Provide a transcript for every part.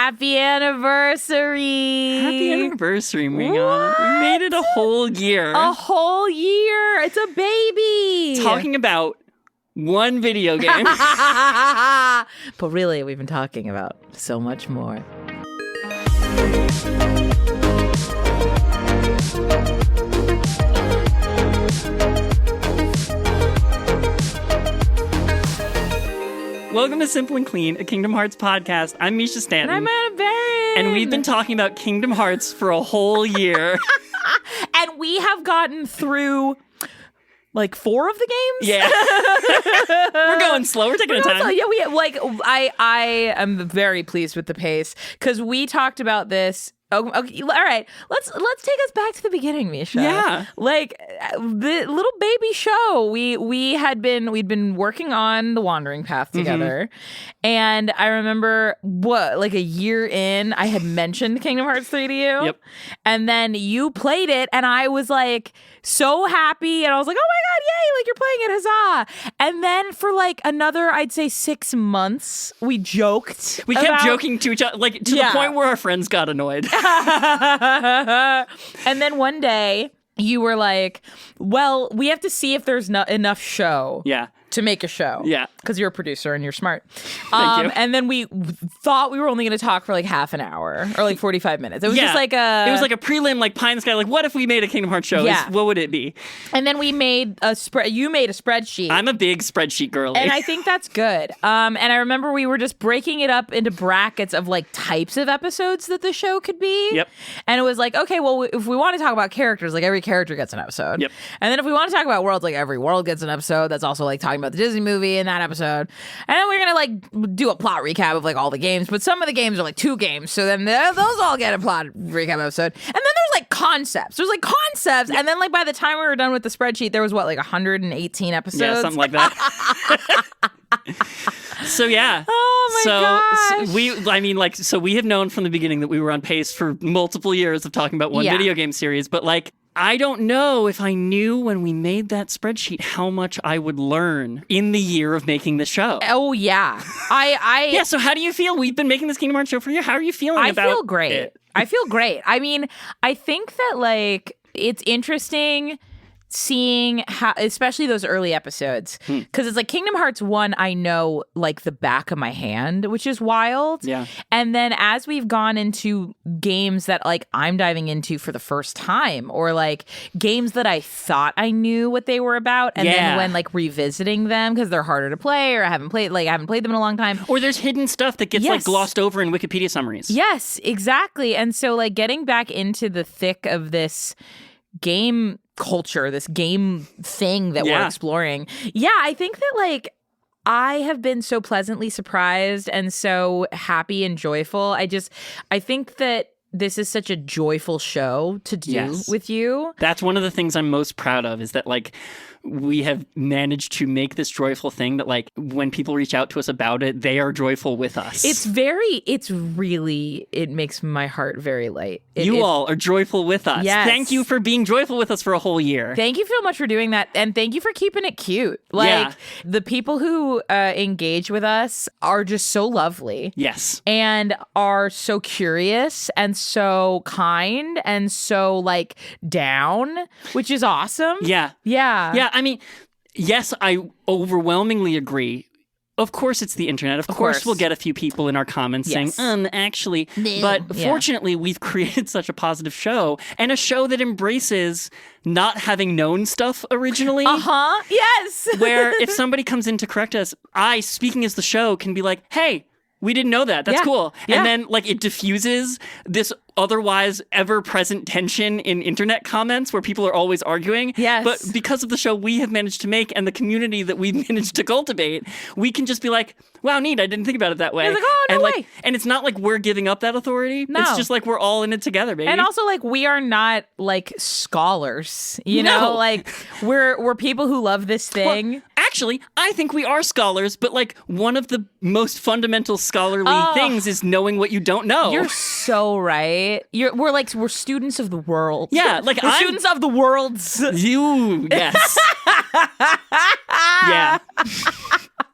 Happy anniversary. Happy anniversary, Mayanna. We made it a whole year. A whole year. It's a baby. Talking about one video game. But really, we've been talking about so much more. Welcome to Simple and Clean, a Kingdom Hearts podcast. I'm Mischa Stanton. And I'm Mayanna Berrin. And we've been talking about Kingdom Hearts for a whole year. And we have gotten through like 4 of the games. Yeah. We're going slow. We're taking our time. Yeah, I am very pleased with the pace because we talked about this. Oh, okay, all right. Let's take us back to the beginning, Mischa. Yeah. Like the little baby show. We'd been working on the Wandering Path together. And I remember like a year in, I had mentioned Kingdom Hearts 3 to you. Yep. And then you played it and I was like so happy and I was like, oh my God, yay, like you're playing it, huzzah. And then for like another, I'd say 6 months, we joked. We kept joking to each other, like to the point where our friends got annoyed. And then one day you were like, well, we have to see if there's enough show to make a show. Yeah. Because you're a producer and you're smart. Thank you. And then we thought we were only going to talk for like half an hour or like 45 minutes. It was just like a... It was like a prelim, like pie in the sky. Like, what if we made a Kingdom Hearts show? Yeah. What would it be? And then we made a you made a spreadsheet. I'm a big spreadsheet girly. And I think that's good. And I remember we were just breaking it up into brackets of like types of episodes that the show could be. Yep. And it was like, okay, well, if we want to talk about characters, like every character gets an episode. Yep. And then if we want to talk about worlds, like every world gets an episode. That's also like talking about the Disney movie in that episode. And then we're going to like do a plot recap of like all the games. But some of the games are like 2 games. So then those all get a plot recap episode. And then there's like concepts. There's like concepts. Yep. And then like by the time we were done with the spreadsheet, there was like 118 episodes. Yeah, something like that. So yeah. Oh my gosh. So we have known from the beginning that we were on pace for multiple years of talking about one video game series, but like I don't know if I knew when we made that spreadsheet how much I would learn in the year of making the show. Oh yeah. Yeah, so how do you feel? We've been making this Kingdom Hearts show for a year. How are you feeling about it? I feel great. I feel great. I mean, I think that like it's interesting seeing how, especially those early episodes, because it's like Kingdom Hearts 1, I know like the back of my hand, which is wild. Yeah. And then as we've gone into games that like I'm diving into for the first time, or like games that I thought I knew what they were about, and then when like revisiting them because they're harder to play, or I haven't played them in a long time, or there's hidden stuff that gets like glossed over in Wikipedia summaries. Yes, exactly. And so like getting back into the thick of this game culture, this game thing that we're exploring. Yeah, I think that like I have been so pleasantly surprised and so happy and joyful. I think that this is such a joyful show to do with you. That's one of the things I'm most proud of, is that like we have managed to make this joyful thing that like when people reach out to us about it, they are joyful with us. It makes my heart very light. You all are joyful with us. Yes. Thank you for being joyful with us for a whole year. Thank you so much for doing that. And thank you for keeping it cute. Like the people who engage with us are just so lovely. Yes. And are so curious and so kind and so like down, which is awesome. Yeah. I mean, yes, I overwhelmingly agree. Of course, it's the internet. Of course, we'll get a few people in our comments saying, actually. But fortunately, we've created such a positive show, and a show that embraces not having known stuff originally. Yes. Where if somebody comes in to correct us, I, speaking as the show, can be like, hey, we didn't know that. That's cool. Yeah. And then like it diffuses this otherwise ever-present tension in internet comments where people are always arguing. Yes. But because of the show we have managed to make and the community that we've managed to cultivate, we can just be like, wow, neat, I didn't think about it that way. It's like, oh, no way. And it's not like we're giving up that authority. No. It's just like we're all in it together, baby. And also like we are not like scholars, you know? Like we're people who love this thing. Well, actually, I think we are scholars, but like one of the most fundamental scholarly things is knowing what you don't know. You're so right. We're students of the world. Yeah, like we're students of the worlds. You, yes. Yeah.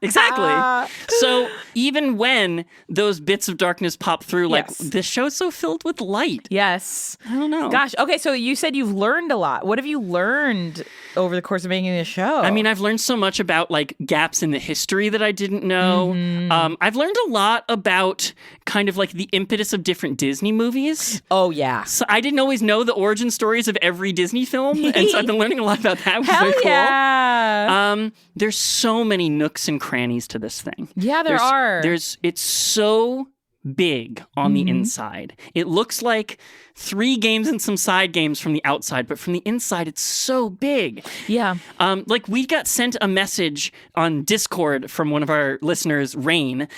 exactly. So even when those bits of darkness pop through, like, this show's so filled with light. Yes. I don't know. Gosh. Okay, so you said you've learned a lot. What have you learned over the course of making this show? I mean, I've learned so much about, like, gaps in the history that I didn't know. I've learned a lot about kind of, like, the impetus of different Disney movies. Oh, yeah. So I didn't always know the origin stories of every Disney film, and so I've been learning a lot about that, which is very cool. Yeah. There's so many nooks and crannies to this thing. Yeah, there are. It's so big on the inside. It looks like 3 games and some side games from the outside, but from the inside, it's so big. Yeah. Like, we got sent a message on Discord from one of our listeners, Rain,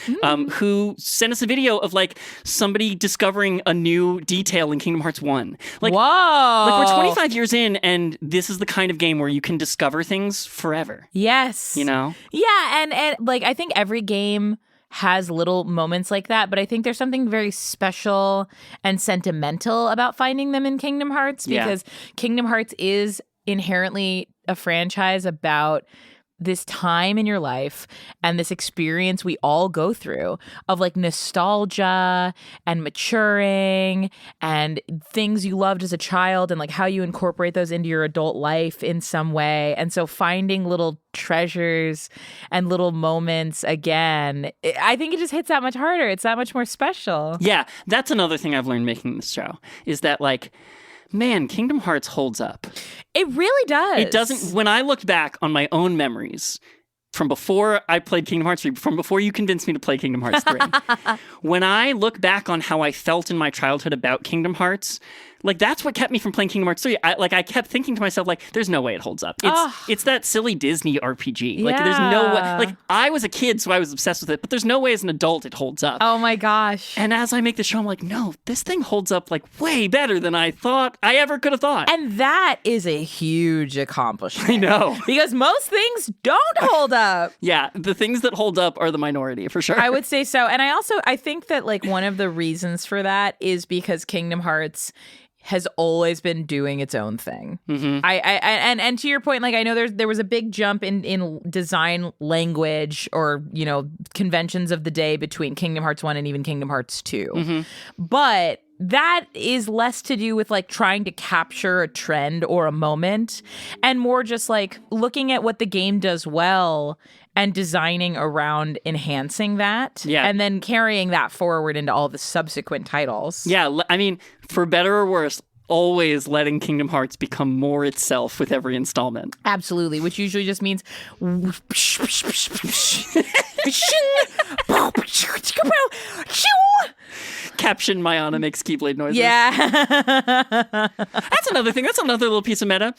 who sent us a video of, like, somebody discovering a new detail in Kingdom Hearts 1. Like, whoa! Like, we're 25 years in, and this is the kind of game where you can discover things forever. Yes. You know? Yeah, and like, I think every game has little moments like that, but I think there's something very special and sentimental about finding them in Kingdom Hearts, because Kingdom Hearts is inherently a franchise about this time in your life and this experience we all go through of, like, nostalgia and maturing and things you loved as a child and, like, how you incorporate those into your adult life in some way. And so finding little treasures and little moments again, I think it just hits that much harder. It's that much more special. Yeah, that's another thing I've learned making this show, is that, like, man, Kingdom Hearts holds up. It really does. It doesn't. When I looked back on my own memories from before I played Kingdom Hearts 3, from before you convinced me to play Kingdom Hearts 3, when I look back on how I felt in my childhood about Kingdom Hearts, like, that's what kept me from playing Kingdom Hearts 3. I kept thinking to myself, like, there's no way it holds up. It's that silly Disney RPG. Like, there's no way. Like, I was a kid, so I was obsessed with it, but there's no way as an adult it holds up. Oh my gosh. And as I make the show, I'm like, no, this thing holds up, like, way better than I thought I ever could have thought. And that is a huge accomplishment. I know. Because most things don't hold up. Yeah, the things that hold up are the minority, for sure. I would say so. And I think that, like, one of the reasons for that is because Kingdom Hearts has always been doing its own thing. And to your point, like, I know there was a big jump in design language or, you know, conventions of the day between Kingdom Hearts 1 and even Kingdom Hearts 2. But that is less to do with, like, trying to capture a trend or a moment, and more just, like, looking at what the game does well and designing around enhancing that, and then carrying that forward into all the subsequent titles. Yeah, I mean, for better or worse, always letting Kingdom Hearts become more itself with every installment. Absolutely, which usually just means Caption Mayanna makes Keyblade noises. Yeah. That's another thing. That's another little piece of meta.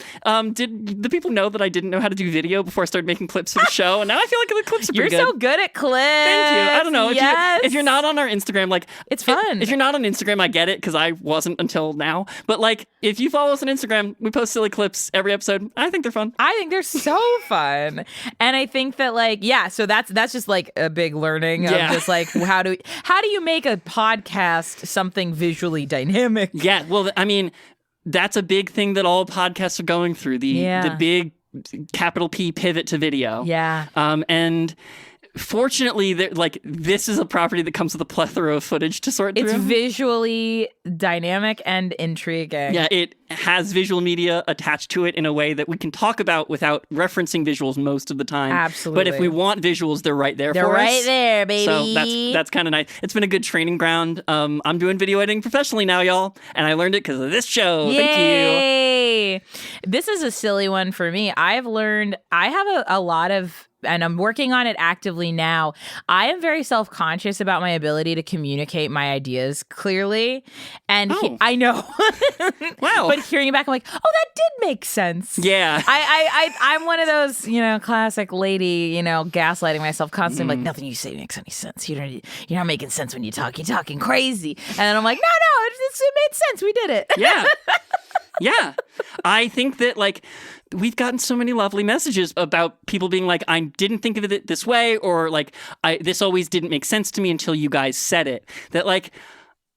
Did the people know that I didn't know how to do video before I started making clips for the show? And now I feel like the clips are pretty good. You're so good at clips. Thank you. I don't know. If you're not on our Instagram, like, it's fun. If you're not on Instagram, I get it, because I wasn't until now. But, like, if you follow us on Instagram, we post silly clips every episode. I think they're fun. I think they're so fun. And I think that, like, yeah, so that's just, like, a big learning of just, like, how do you make a podcast something visually dynamic? Yeah, well, I mean, that's a big thing that all podcasts are going through, the big capital P pivot to video. Yeah. And fortunately, like, this is a property that comes with a plethora of footage to sort through. It's visually dynamic and intriguing. Yeah, it has visual media attached to it in a way that we can talk about without referencing visuals most of the time. Absolutely. But if we want visuals, they're right there for us. They're right there, baby. So that's kind of nice. It's been a good training ground. I'm doing video editing professionally now, y'all, and I learned it because of this show. Yay! Thank you. This is a silly one for me. I have a lot of, and I'm working on it actively now. I am very self-conscious about my ability to communicate my ideas clearly. And I know. Wow. But hearing it back, I'm like, oh, that did make sense. Yeah. I'm one of those, you know, classic lady, you know, gaslighting myself constantly. Like, nothing you say makes any sense. You're not making sense when you talk. You're talking crazy. And then I'm like, no, it made sense. We did it. Yeah. Yeah. I think that, like, we've gotten so many lovely messages about people being like, I didn't think of it this way, or, like, this always didn't make sense to me until you guys said it. That, like,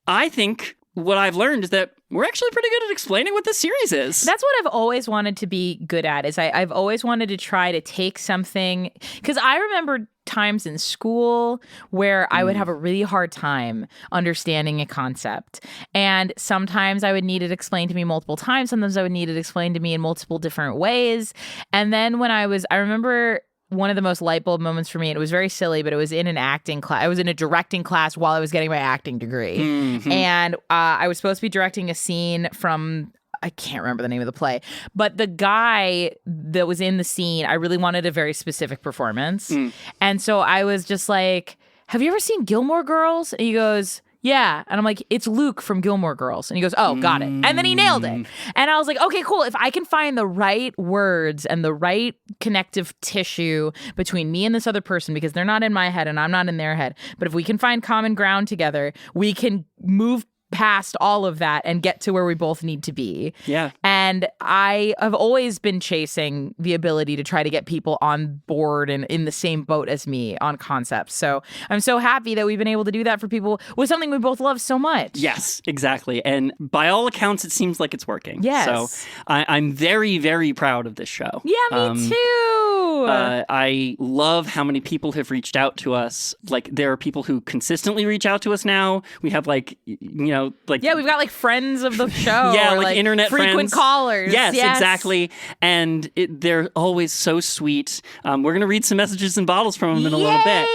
I think what I've learned is that we're actually pretty good at explaining what this series is. That's what I've always wanted to be good at, is I've always wanted to try to take something, because I remember times in school where I would have a really hard time understanding a concept. And sometimes I would need it explained to me multiple times. Sometimes I would need it explained to me in multiple different ways. And then when I remember one of the most light bulb moments for me, and it was very silly, but it was in an acting class. I was in a directing class while I was getting my acting degree. Mm-hmm. And I was supposed to be directing a scene from, I can't remember the name of the play, but the guy that was in the scene, I really wanted a very specific performance. And so I was just like, have you ever seen Gilmore Girls? And he goes, yeah. And I'm like, it's Luke from Gilmore Girls. And he goes, oh, got it. And then he nailed it. And I was like, okay, cool. If I can find the right words and the right connective tissue between me and this other person, because they're not in my head and I'm not in their head, but if we can find common ground together, we can move past all of that and get to where we both need to be. Yeah. And I have always been chasing the ability to try to get people on board and in the same boat as me on concepts. So I'm so happy that we've been able to do that for people with something we both love so much. Yes, exactly. And by all accounts, it seems like it's working. Yes. So I'm very, very proud of this show. Yeah, me too. I love how many people have reached out to us. Like, there are people who consistently reach out to us now. We have we've got like friends of the show. Yeah, or like internet frequent friends. Callers. Yes, exactly. And they're always so sweet. We're going to read some messages and bottles from them in a little bit.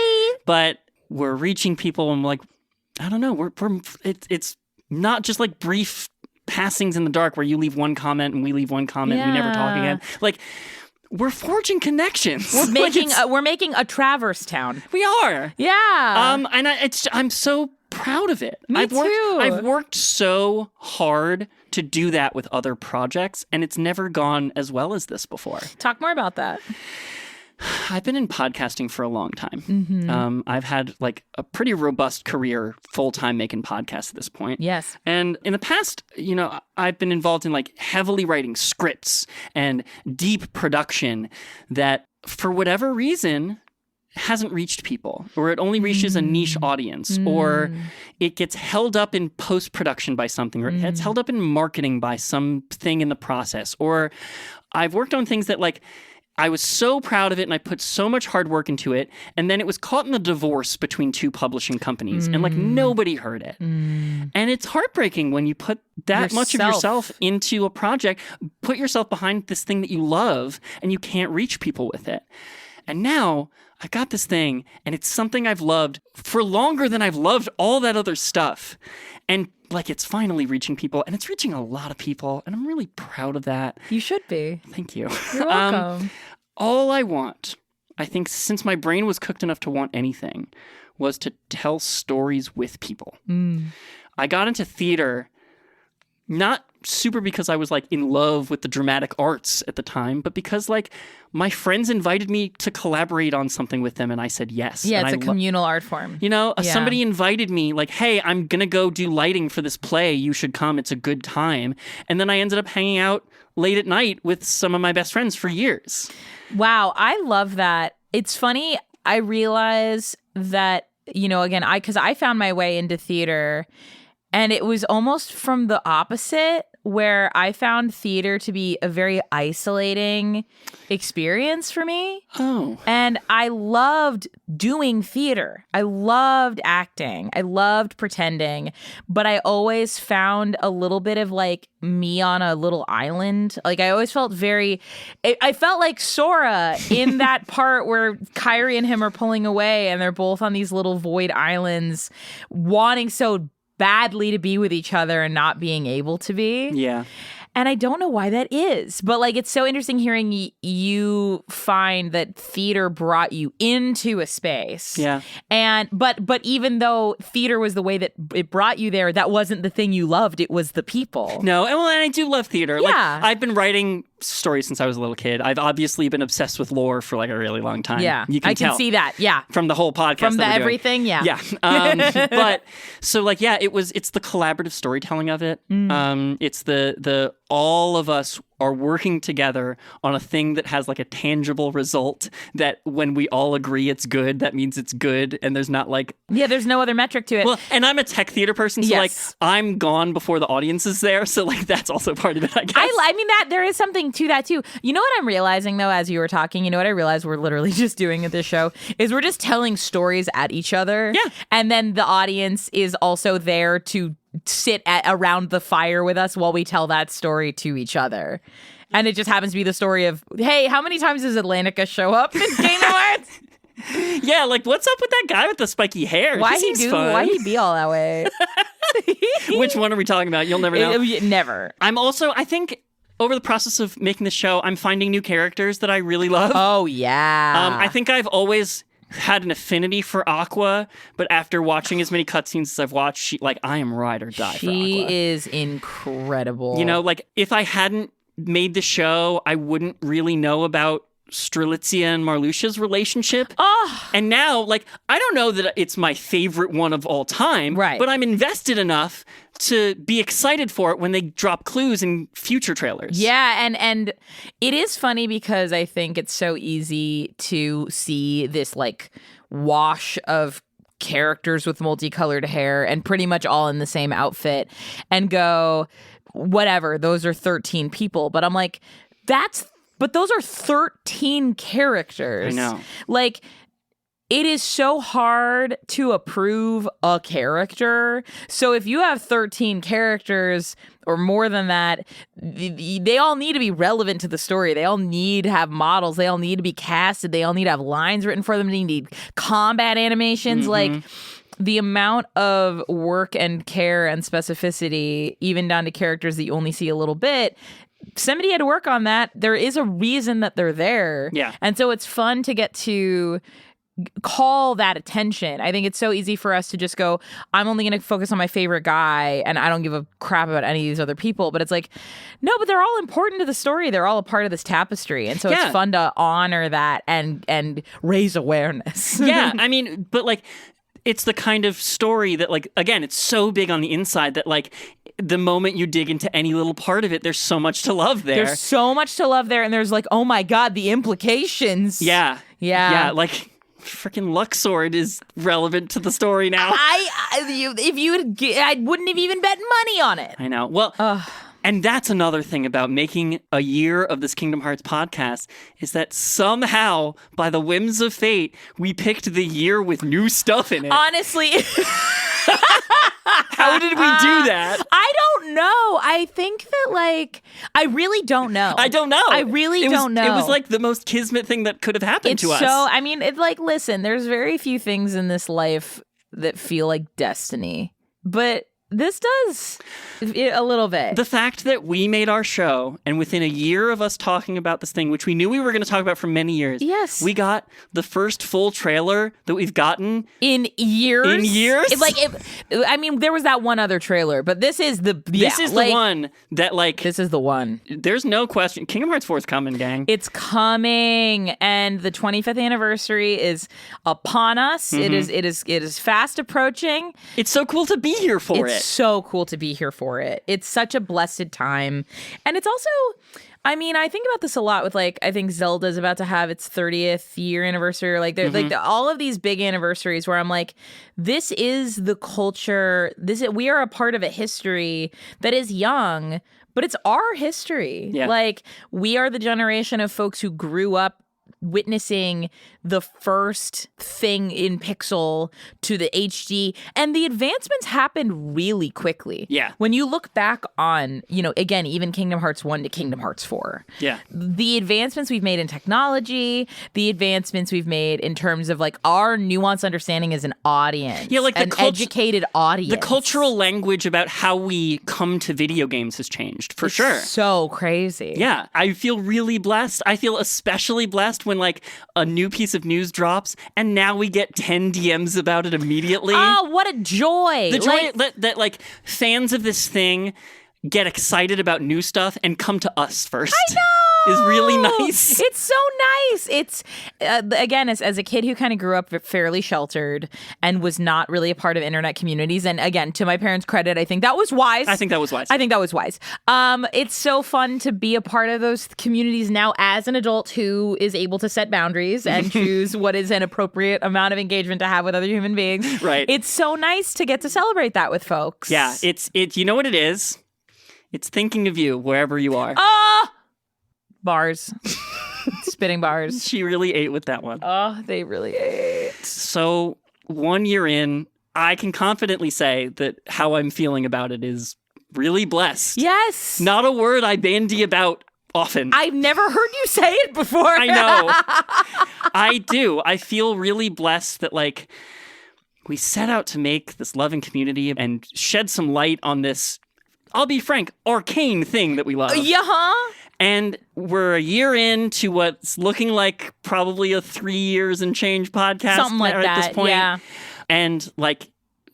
But we're reaching people and like, I don't know, it's not just like brief passings in the dark where you leave one comment and we leave one comment and we never talk again. Like, we're forging connections. We're making a Traverse Town. We are. Yeah. And I'm so proud of it. Me too. I've worked so hard to do that with other projects, and it's never gone as well as this before. Talk more about that. I've been in podcasting for a long time. Mm-hmm. I've had like a pretty robust career full-time making podcasts at this point. Yes. And in the past, I've been involved in like heavily writing scripts and deep production that for whatever reason hasn't reached people, or it only reaches a niche audience, or it gets held up in post-production by something, or it gets held up in marketing by something in the process. Or I've worked on things that like I was so proud of it and I put so much hard work into it, and then it was caught in the divorce between two publishing companies and like nobody heard it. And it's heartbreaking when you put that much of yourself into a project, put yourself behind this thing that you love, and you can't reach people with it. And now I got this thing, and it's something I've loved for longer than I've loved all that other stuff. And like, it's finally reaching people, and it's reaching a lot of people, and I'm really proud of that. You should be. Thank you. You're welcome. All I want, I think, since my brain was cooked enough to want anything, was to tell stories with people. I got into theater not super because I was like in love with the dramatic arts at the time, but because like my friends invited me to collaborate on something with them, and I said yes. Yeah, and it's a communal art form. Somebody invited me like, hey, I'm going to go do lighting for this play. You should come. It's a good time. And then I ended up hanging out late at night with some of my best friends for years. Wow, I love that. It's funny. I realize that, again, because I found my way into theater, and it was almost from the opposite, where I found theater to be a very isolating experience for me. Oh. And I loved doing theater. I loved acting. I loved pretending. But I always found a little bit of like me on a little island. Like, I always felt I felt like Sora in that part where Kyrie and him are pulling away and they're both on these little void islands wanting so badly to be with each other and not being able to be. Yeah. And I don't know why that is, but like, it's so interesting hearing you find that theater brought you into a space. Yeah. And but even though theater was the way that it brought you there, that wasn't the thing you loved. It was the people. No, and I do love theater. Yeah. Like, I've been writing stories since I was a little kid. I've obviously been obsessed with lore for like a really long time. Yeah, you can I can see that. Yeah, from the whole podcast, from that the everything. Doing. Yeah, yeah. But so like, yeah, it's the collaborative storytelling of it. It's the all of us are working together on a thing that has like a tangible result, that when we all agree it's good, that means it's good, and there's not like... Yeah, there's no other metric to it. Well, and I'm a tech theater person, so like I'm gone before the audience is there, so like that's also part of it, I guess. I mean, that there is something to that too. You know what I'm realizing though, as you were talking, you know what I realized we're literally just doing at this show is we're just telling stories at each other. Yeah. And then the audience is also there to sit around the fire with us while we tell that story to each other. And it just happens to be the story of, hey, how many times does Atlantica show up in Kingdom Hearts? Yeah, like, what's up with that guy with the spiky hair? Why he be all that way? Which one are we talking about? You'll never know. Never. I think over the process of making the show, I'm finding new characters that I really love. Oh, yeah. I think I've always had an affinity for Aqua, but after watching as many cutscenes as I've watched, I am ride or die for Aqua. She is incredible. You know, like, if I hadn't made the show, I wouldn't really know about Strelitzia and Marluxia's relationship. Oh. And now, like, I don't know that it's my favorite one of all time, right, but I'm invested enough to be excited for it when they drop clues in future trailers. Yeah, and it is funny because I think it's so easy to see this, like, wash of characters with multicolored hair and pretty much all in the same outfit and go, whatever, those are 13 people. But I'm like, but those are 13 characters. I know. Like, it is so hard to approve a character. So if you have 13 characters or more than that, they all need to be relevant to the story. They all need to have models. They all need to be casted. They all need to have lines written for them. They need combat animations. Mm-hmm. Like, the amount of work and care and specificity, even down to characters that you only see a little bit, somebody had to work on that. There is a reason that they're there. Yeah. And so it's fun to get to call that attention. I think it's so easy for us to just go, I'm only going to focus on my favorite guy and I don't give a crap about any of these other people. But it's like, no, but they're all important to the story. They're all a part of this tapestry. And so it's fun to honor that and raise awareness. Yeah. I mean, but like, it's the kind of story that, like, again, it's so big on the inside that, like, the moment you dig into any little part of it, there's so much to love there. There's so much to love there. And there's like, oh my God, the implications. Yeah. Yeah. Yeah. Like, freaking Luxord is relevant to the story now. I wouldn't have even bet money on it. I know. Well, and that's another thing about making a year of this Kingdom Hearts podcast is that somehow, by the whims of fate, we picked the year with new stuff in it. Honestly. How did we do that? I don't know. I think that, like, I really don't know. I don't know. I really don't know. It was like the most kismet thing that could have happened to us. So, I mean, it's like, listen, there's very few things in this life that feel like destiny. But this does a little bit. The fact that we made our show, and within a year of us talking about this thing, which we knew we were going to talk about for many years, yes, we got the first full trailer that we've gotten in years. In years, I mean, there was that one other trailer, but this is the one that, like, this is the one. There's no question. Kingdom Hearts 4 is coming, gang. It's coming, and the 25th anniversary is upon us. Mm-hmm. It is fast approaching. It's so cool to be here for it. So cool to be here for it. It's such a blessed time. And it's also, I mean, I think about this a lot with, like, I think Zelda's about to have its 30th year anniversary. Like, all of these big anniversaries where I'm like, this is the culture. We are a part of a history that is young, but it's our history. Yeah. Like, we are the generation of folks who grew up witnessing the first thing in pixel to the HD, and the advancements happened really quickly. Yeah. When you look back on, you know, again, even Kingdom Hearts 1 to Kingdom Hearts 4. Yeah. The advancements we've made in technology, the advancements we've made in terms of, like, our nuanced understanding as an audience. Yeah, like an educated audience. The cultural language about how we come to video games has changed, for sure. So crazy. Yeah. I feel really blessed. I feel especially blessed when, like, a new piece of news drops and now we get 10 DMs about it immediately. Oh, what a joy. The joy that like, fans of this thing get excited about new stuff and come to us first. I know. is really nice. It's so nice. It's, again, as a kid who kind of grew up fairly sheltered and was not really a part of internet communities. And again, to my parents' credit, I think that was wise. I think that was wise. It's so fun to be a part of those communities now as an adult who is able to set boundaries and choose what is an appropriate amount of engagement to have with other human beings. Right. It's so nice to get to celebrate that with folks. Yeah, it's you know what it is? It's thinking of you wherever you are. Bars. Spitting bars. She really ate with that one. Oh, they really ate. So 1 year in, I can confidently say that how I'm feeling about it is really blessed. Yes. Not a word I bandy about often. I've never heard you say it before. I know. I do. I feel really blessed that, like, we set out to make this loving community and shed some light on this, I'll be frank, arcane thing that we love. Yeah. And we're a year into what's looking like probably a 3 years and change podcast. Something like at that, this point. yeah. And, like,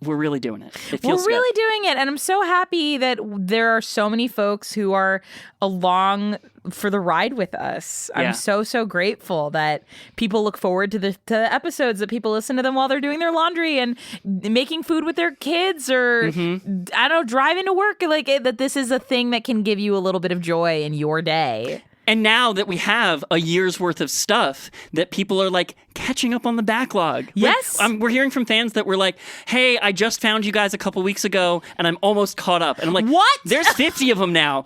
we're really doing it. It feels We're really doing it. And I'm so happy that there are so many folks who are along for the ride with us. Yeah. I'm so grateful that people look forward to the episodes, that people listen to them while they're doing their laundry and making food with their kids or, I don't know, driving to work. Like, that this is a thing that can give you a little bit of joy in your day. And now that we have a year's worth of stuff, that people are, like, catching up on the backlog. Yes. Like, we're hearing from fans that were like, hey, I just found you guys a couple weeks ago, and I'm almost caught up. And I'm like, what? There's 50 of them now.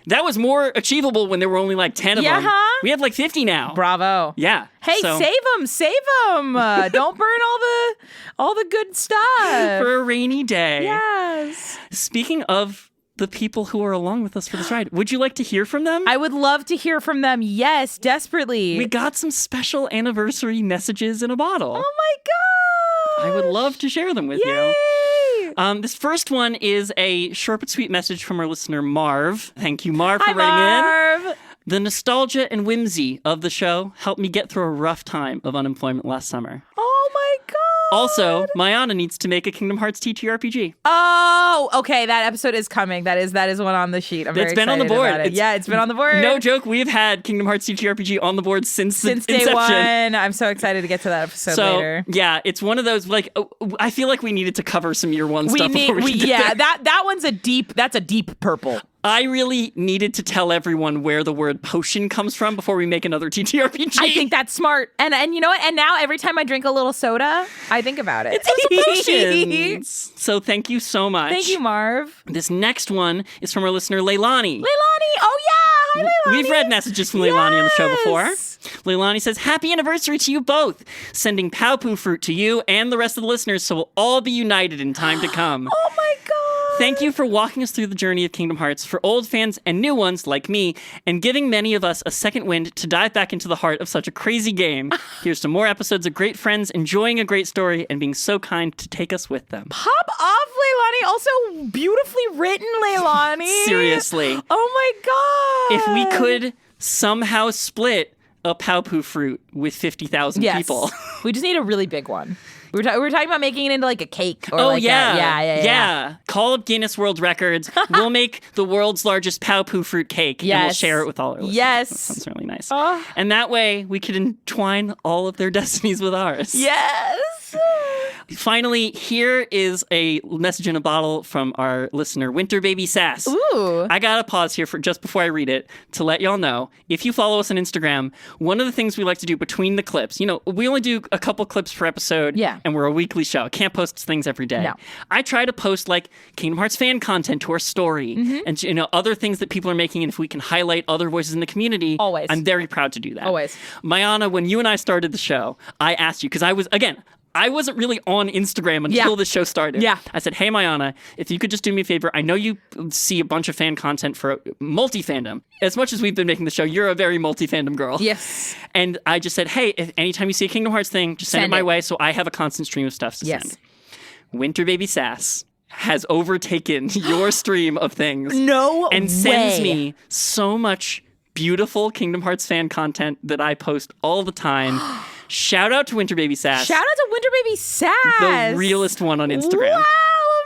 That was more achievable when there were only, like, 10 of them. We have, like, 50 now. Bravo. Yeah. Hey, save them. Don't burn all the good stuff. For a rainy day. Yes. Speaking of the people who are along with us for this ride, would you like to hear from them? I would love to hear from them. Yes, desperately. We got some special anniversary messages in a bottle. Oh my god! I would love to share them with Yay! you. This first one is a short but sweet message from our listener Marv. Thank you, Marv, for writing in. The nostalgia and whimsy of the show helped me get through a rough time of unemployment last summer. Oh my god! Also, Mayanna needs to make a Kingdom Hearts TTRPG. Oh, okay. That episode is coming. That is one on the sheet. I'm very excited on the board. about it. It's been on the board. No joke. We have had Kingdom Hearts TTRPG on the board since day inception. one. I'm so excited to get to that episode later. Yeah, it's one of those, like, I feel like we needed to cover some year one stuff before we get there. That one's a deep purple. I really needed to tell everyone where the word potion comes from before we make another TTRPG. I think that's smart. And you know what? And now every time I drink a little soda, I think about it. It's potions. So thank you so much. Thank you, Marv. This next one is from our listener, Leilani. Leilani! Oh, yeah! Hi, Leilani! We've read messages from Leilani on the show before. Leilani says, happy anniversary to you both. Sending Paopu fruit to you and the rest of the listeners so we'll all be united in time to come. Oh, my God. Thank you for walking us through the journey of Kingdom Hearts for old fans and new ones like me, and giving many of us a second wind to dive back into the heart of such a crazy game. Here's to more episodes of great friends enjoying a great story and being so kind to take us with them. Pop off, Leilani. Also beautifully written, Leilani. Seriously. Oh my God. If we could somehow split a Paopu fruit with 50,000 people. We just need a really big one. We were talking about making it into like a cake. Or yeah. Call up Guinness World Records. We'll make the world's largest Paopu fruit cake. Yes. And we'll share it with all our listeners. Yes. That sounds really nice. And that way we could entwine all of their destinies with ours. Yes. Finally, here is a message in a bottle from our listener, Winter Baby Sass. Ooh. I gotta pause here for just before I read it to let y'all know, if you follow us on Instagram, one of the things we like to do between the clips, we only do a couple clips per episode, and we're a weekly show. Can't post things every day. No. I try to post like Kingdom Hearts fan content to our story and other things that people are making, and if we can highlight other voices in the community, always. I'm very proud to do that. Always. Mayanna, when you and I started the show, I asked you, because I wasn't really on Instagram until the show started. Yeah. I said, hey, Mayanna, if you could just do me a favor, I know you see a bunch of fan content for multi-fandom. As much as we've been making the show, you're a very multi-fandom girl. Yes. And I just said, hey, if anytime you see a Kingdom Hearts thing, just send it my way so I have a constant stream of stuff to send. Winter Baby Sass has overtaken your stream of things. No and way. Sends me so much beautiful Kingdom Hearts fan content that I post all the time. Shout out to Winter Baby Sass. Shout out to Winter Baby Sass. The realest one on Instagram. Wow,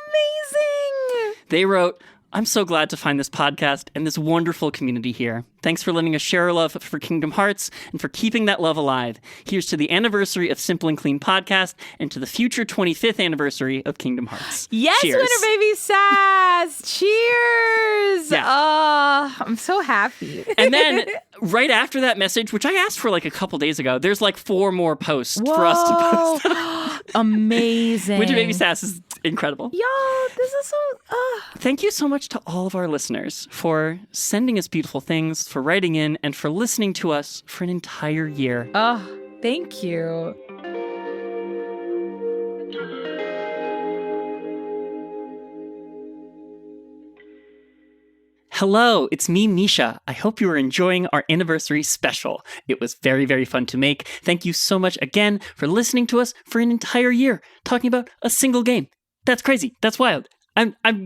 amazing. They wrote, I'm so glad to find this podcast and this wonderful community here. Thanks for letting us share our love for Kingdom Hearts and for keeping that love alive. Here's to the anniversary of Simple and Clean Podcast and to the future 25th anniversary of Kingdom Hearts. Yes, Cheers. Winter Baby Sass! Cheers! Yeah. Oh, I'm so happy. And then right after that message, which I asked for like a couple days ago, there's like 4 more posts for us to post. Amazing. Winter Baby Sass is incredible. Y'all, this is so... Thank you so much to all of our listeners for sending us beautiful things, for writing in, and for listening to us for an entire year. Oh, thank you. Hello, it's me, Mischa. I hope you are enjoying our anniversary special. It was very, very fun to make. Thank you so much again for listening to us for an entire year, talking about a single game. That's crazy. That's wild.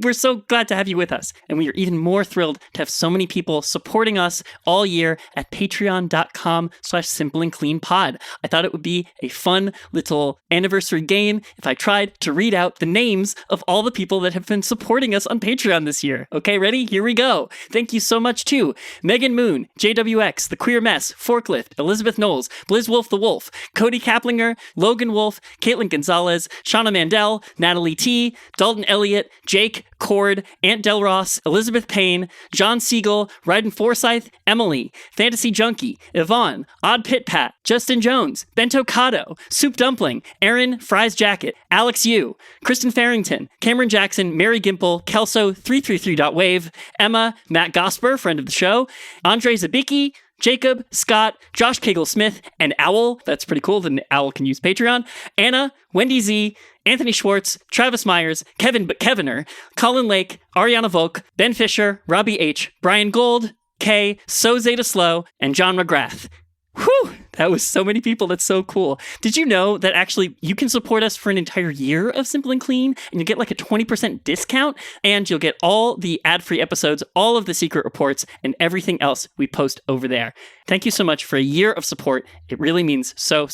We're so glad to have you with us. And we are even more thrilled to have so many people supporting us all year at patreon.com/simpleandcleanpod. I thought it would be a fun little anniversary game if I tried to read out the names of all the people that have been supporting us on Patreon this year. Okay, ready? Here we go. Thank you so much to Megan Moon, JWX, The Queer Mess, Forklift, Elizabeth Knowles, Blizz Wolf the Wolf, Cody Kaplinger, Logan Wolf, Caitlin Gonzalez, Shauna Mandel, Natalie T, Dalton Elliott, Jake, Cord, Aunt Del Ross, Elizabeth Payne, John Siegel, Ryden Forsyth, Emily, Fantasy Junkie, Yvonne, Odd Pit Pat, Justin Jones, Bento Cotto, Soup Dumpling, Aaron, Fries Jacket, Alex Yu, Kristen Farrington, Cameron Jackson, Mary Gimple, Kelso, 333.wave, Emma, Matt Gosper, friend of the show, Andre Zabicki, Jacob, Scott, Josh Cagle-Smith, and Owl. That's pretty cool. The Owl can use Patreon. Anna, Wendy Z, Anthony Schwartz, Travis Myers, Kevin Keviner, Colin Lake, Ariana Volk, Ben Fisher, Robbie H, Brian Gold, Kay, So Zeta Slow, and John McGrath. Whew! That was so many people. That's so cool. Did you know that actually you can support us for an entire year of Simple and Clean and you get like a 20% discount and you'll get all the ad-free episodes, all of the secret reports, and everything else we post over there. Thank you so much for a year of support. It really means so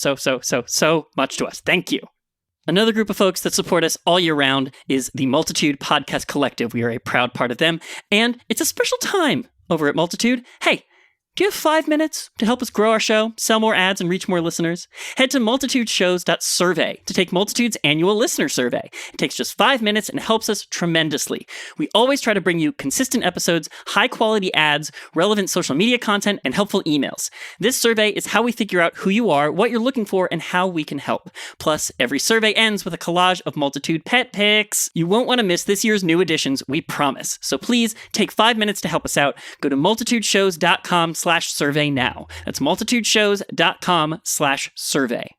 much to us. Thank you. Another group of folks that support us all year round is the Multitude Podcast Collective. We are a proud part of them, and it's a special time over at Multitude. Hey, do you have 5 minutes to help us grow our show, sell more ads, and reach more listeners? Head to multitudeshows.survey to take Multitude's annual listener survey. It takes just 5 minutes and helps us tremendously. We always try to bring you consistent episodes, high-quality ads, relevant social media content, and helpful emails. This survey is how we figure out who you are, what you're looking for, and how we can help. Plus, every survey ends with a collage of Multitude pet pics. You won't want to miss this year's new additions, we promise. So please, take 5 minutes to help us out. Go to multitudeshows.com/survey now. That's multitudeshows.com/survey.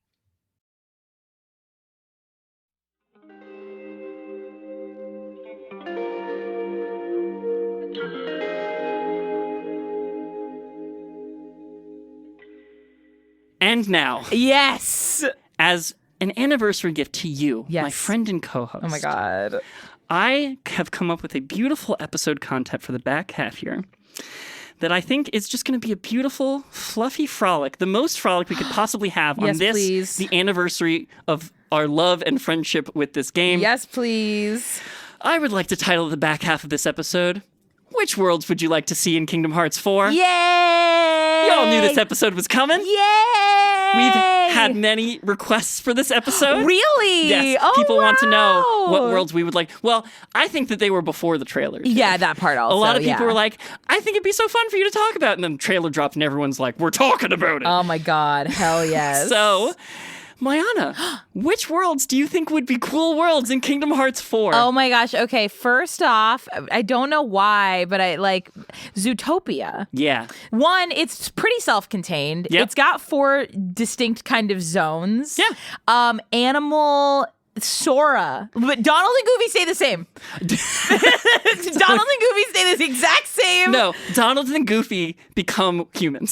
And now, yes, as an anniversary gift to you, my friend and co-host. Oh my God. I have come up with a beautiful episode content for the back half here that I think is just going to be a beautiful, fluffy frolic, the most frolic we could possibly have on this, please. The anniversary of our love and friendship with this game. Yes, please. I would like to title the back half of this episode, Which Worlds Would You Like to See in Kingdom Hearts 4? Yay! Y'all knew this episode was coming. Yay! We've had many requests for this episode. Really? Yes. Oh, People want to know what wow. worlds we would like. Well, I think that they were before the trailers. Yeah, that part also. A lot of people were like, I think it'd be so fun for you to talk about. And then the trailer dropped and everyone's like, we're talking about it. Oh my God. Hell yes. So, Mayanna, which worlds do you think would be cool worlds in Kingdom Hearts 4? Oh my gosh. Okay, first off, I don't know why, but I like Zootopia. Yeah. One, it's pretty self-contained. Yep. It's got 4 distinct kind of zones. Yeah. Animal, Sora. But Donald and Goofy stay the same. Donald and Goofy stay the exact same. No, Donald and Goofy become humans.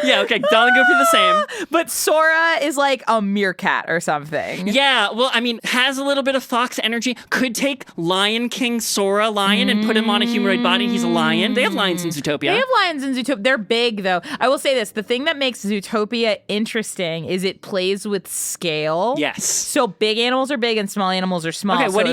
Yeah, okay, Don and Goofy the same. But Sora is like a meerkat or something. Yeah, well, I mean, has a little bit of fox energy. Could take Lion King Sora lion and put him on a humanoid body. He's a lion. They have lions in Zootopia. They have lions in Zootopia. They're big, though. I will say this. The thing that makes Zootopia interesting is it plays with scale. Yes. So big animals are big and small animals are small. Okay, what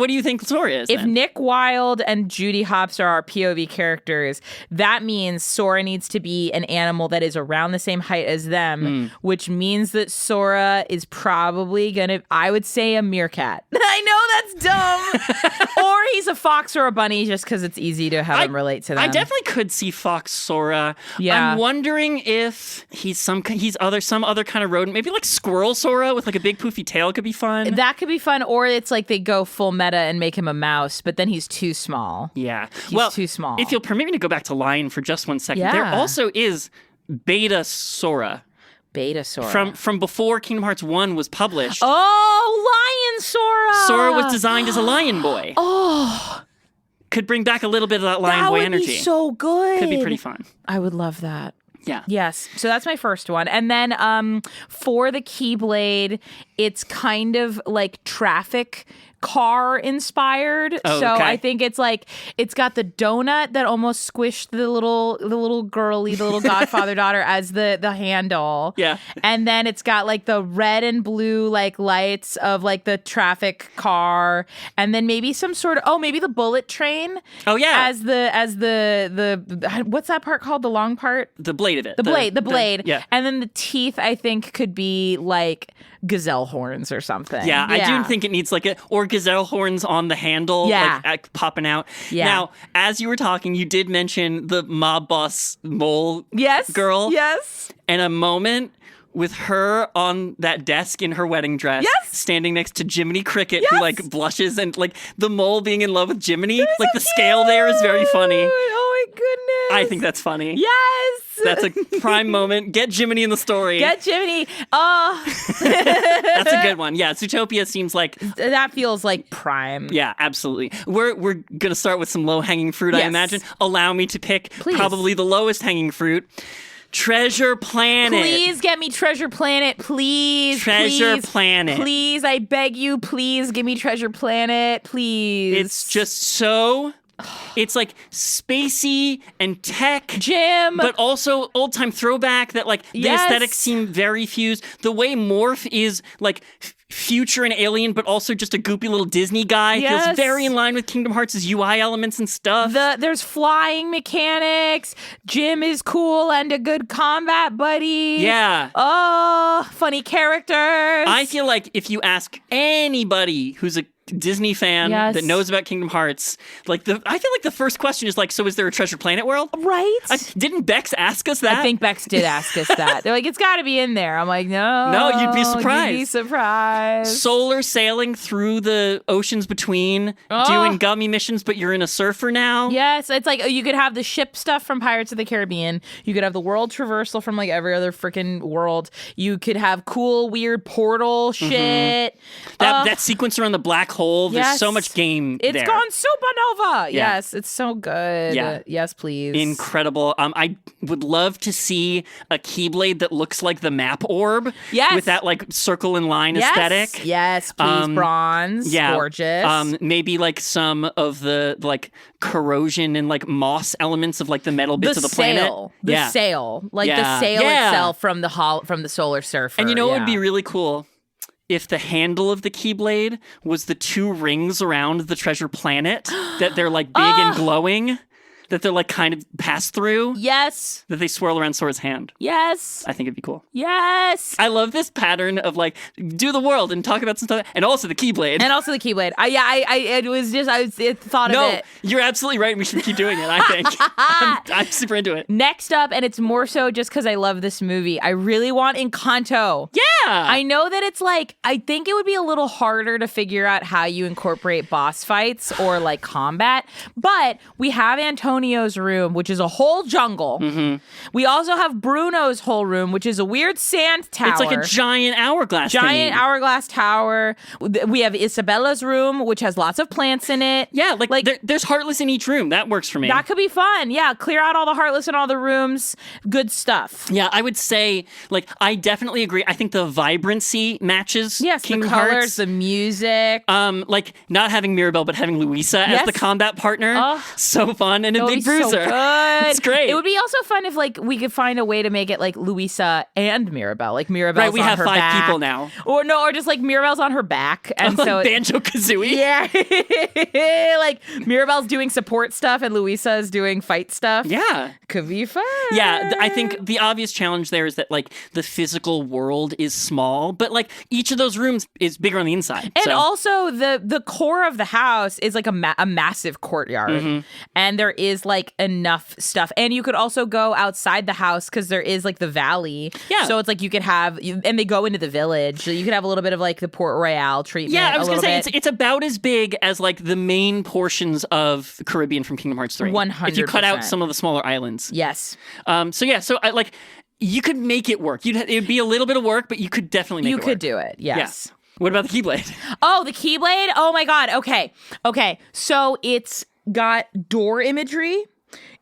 do you think Sora is, If then? Nick Wilde and Judy Hopps are our POV characters, that means Sora needs to be an animal that is around the same height as them, which means that Sora is probably gonna, I would say, a meerkat. I know that's dumb. Or he's a fox or a bunny, just because it's easy to have him relate to them. I definitely could see Fox Sora. Yeah. I'm wondering if he's some other kind of rodent. Maybe like Squirrel Sora with like a big poofy tail could be fun. That could be fun, or it's like they go full meta and make him a mouse, but then he's too small. Yeah. He's too small. If you'll permit me to go back to Lion for just 1 second, Yeah. there also is Beta Sora. Beta Sora. From before Kingdom Hearts 1 was published. Oh, Lion Sora! Sora was designed as a lion boy. Oh, Could bring back a little bit of that lion boy energy. That would be so good. Could be pretty fun. I would love that. Yeah. Yes. So that's my first one. And then for the Keyblade, it's kind of like traffic car inspired. Oh, so okay. I think it's like it's got the donut that almost squished the little girly, the little godfather daughter as the handle. Yeah. And then it's got like the red and blue like lights of like the traffic car, and then maybe some sort of maybe the bullet train. Oh yeah. As the what's that part called? The long part? The blade of it. The blade. Yeah. And then the teeth, I think, could be like gazelle horns or something. Yeah, I do think it needs or gazelle horns on the handle, like popping out. Yeah. Now, as you were talking, you did mention the mob boss mole girl. Yes. And a moment with her on that desk in her wedding dress, standing next to Jiminy Cricket, who like blushes, and like the mole being in love with Jiminy. Like the scale there is very funny. Oh my goodness. I think that's funny. Yes. That's a prime moment. Get Jiminy in the story. Get Jiminy. Oh. That's a good one. Yeah, Zootopia seems like... That feels like prime. Yeah, absolutely. We're going to start with some low-hanging fruit, I imagine. Allow me to pick probably the lowest hanging fruit. Treasure Planet. Please get me Treasure Planet, please. Treasure Planet. Please, I beg you, please give me Treasure Planet, please. It's just so... It's like spacey and tech, Jim, but also old time throwback. That like the aesthetics seem very fused. The way Morph is like future and alien, but also just a goopy little Disney guy feels very in line with Kingdom Hearts' UI elements and stuff. There's flying mechanics. Jim is cool and a good combat buddy. Yeah. Oh, funny characters. I feel like if you ask anybody who's a Disney fan that knows about Kingdom Hearts, I feel like the first question is like, so is there a Treasure Planet world? Right. Didn't Bex ask us that? I think Bex did ask us that. They're like, it's got to be in there. I'm like, no, you'd be surprised. You'd be surprised. Solar sailing through the oceans between, doing gummy missions, but you're in a surfer now. Yes, it's like you could have the ship stuff from Pirates of the Caribbean. You could have the world traversal from like every other freaking world. You could have cool, weird portal shit. That sequence around the black hole. There's so much game there. It's gone supernova. Yeah. Yes, it's so good. Yeah. Yes, please. Incredible. I would love to see a Keyblade that looks like the map orb. Yes. With that like circle and line aesthetic. Yes, please. Bronze. Yeah. Gorgeous. Maybe like some of the like corrosion and like moss elements of like the metal bits of the planet. The sail. Like the sail itself from the Solar Surfer. And you know what would be really cool? If the handle of the Keyblade was the two rings around the Treasure Planet, that they're like big and glowing, that they're like kind of pass through. Yes. That they swirl around Sora's hand. Yes. I think it'd be cool. Yes. I love this pattern of like, do the world and talk about some stuff, and also the Keyblade. I thought of it. No, you're absolutely right. We should keep doing it, I think. I'm super into it. Next up, and it's more so just because I love this movie, I really want Encanto. Yeah. I know that it's like, I think it would be a little harder to figure out how you incorporate boss fights or like combat, but we have Antonio Antonio's room, which is a whole jungle. Mm-hmm. We also have Bruno's whole room, which is a weird sand tower. It's like a giant hourglass tower. We have Isabella's room, which has lots of plants in it. Yeah, like there's Heartless in each room. That works for me. That could be fun. Yeah, clear out all the Heartless in all the rooms. Good stuff. Yeah, I would say, like, I definitely agree. I think the vibrancy matches Kingdom the colors, Hearts. the music. Like, not having Mirabelle, but having Luisa as the combat partner. So fun. And a big bruiser. So good. It's great. It would be also fun if, like, we could find a way to make it, like, Luisa and Mirabelle. Like, Mirabelle's right, we on have her 5 back. people now. Or just, like, Mirabelle's on her back. And so Banjo-Kazooie. Yeah. Like, Mirabelle's doing support stuff and Luisa's doing fight stuff. Yeah. Could be fun. Yeah, I think the obvious challenge there is that, like, the physical world is small, but, like, each of those rooms is bigger on the inside. And also, the core of the house is, like, a massive courtyard. Mm-hmm. And there is, like, enough stuff. And you could also go outside the house because there is, like, the valley. Yeah. So it's like you could have, and they go into the village. So you could have a little bit of, like, the Port Royale treatment. Yeah, I was going to say, it's about as big as, like, the main portions of the Caribbean from Kingdom Hearts 3. 100%. If you cut out some of the smaller islands. Yes. So like, you could make it work. It'd be a little bit of work, but you could definitely make it work. You could do it, yes. Yeah. What about the Keyblade? Oh, the Keyblade? Oh my God. Okay. So it's got door imagery.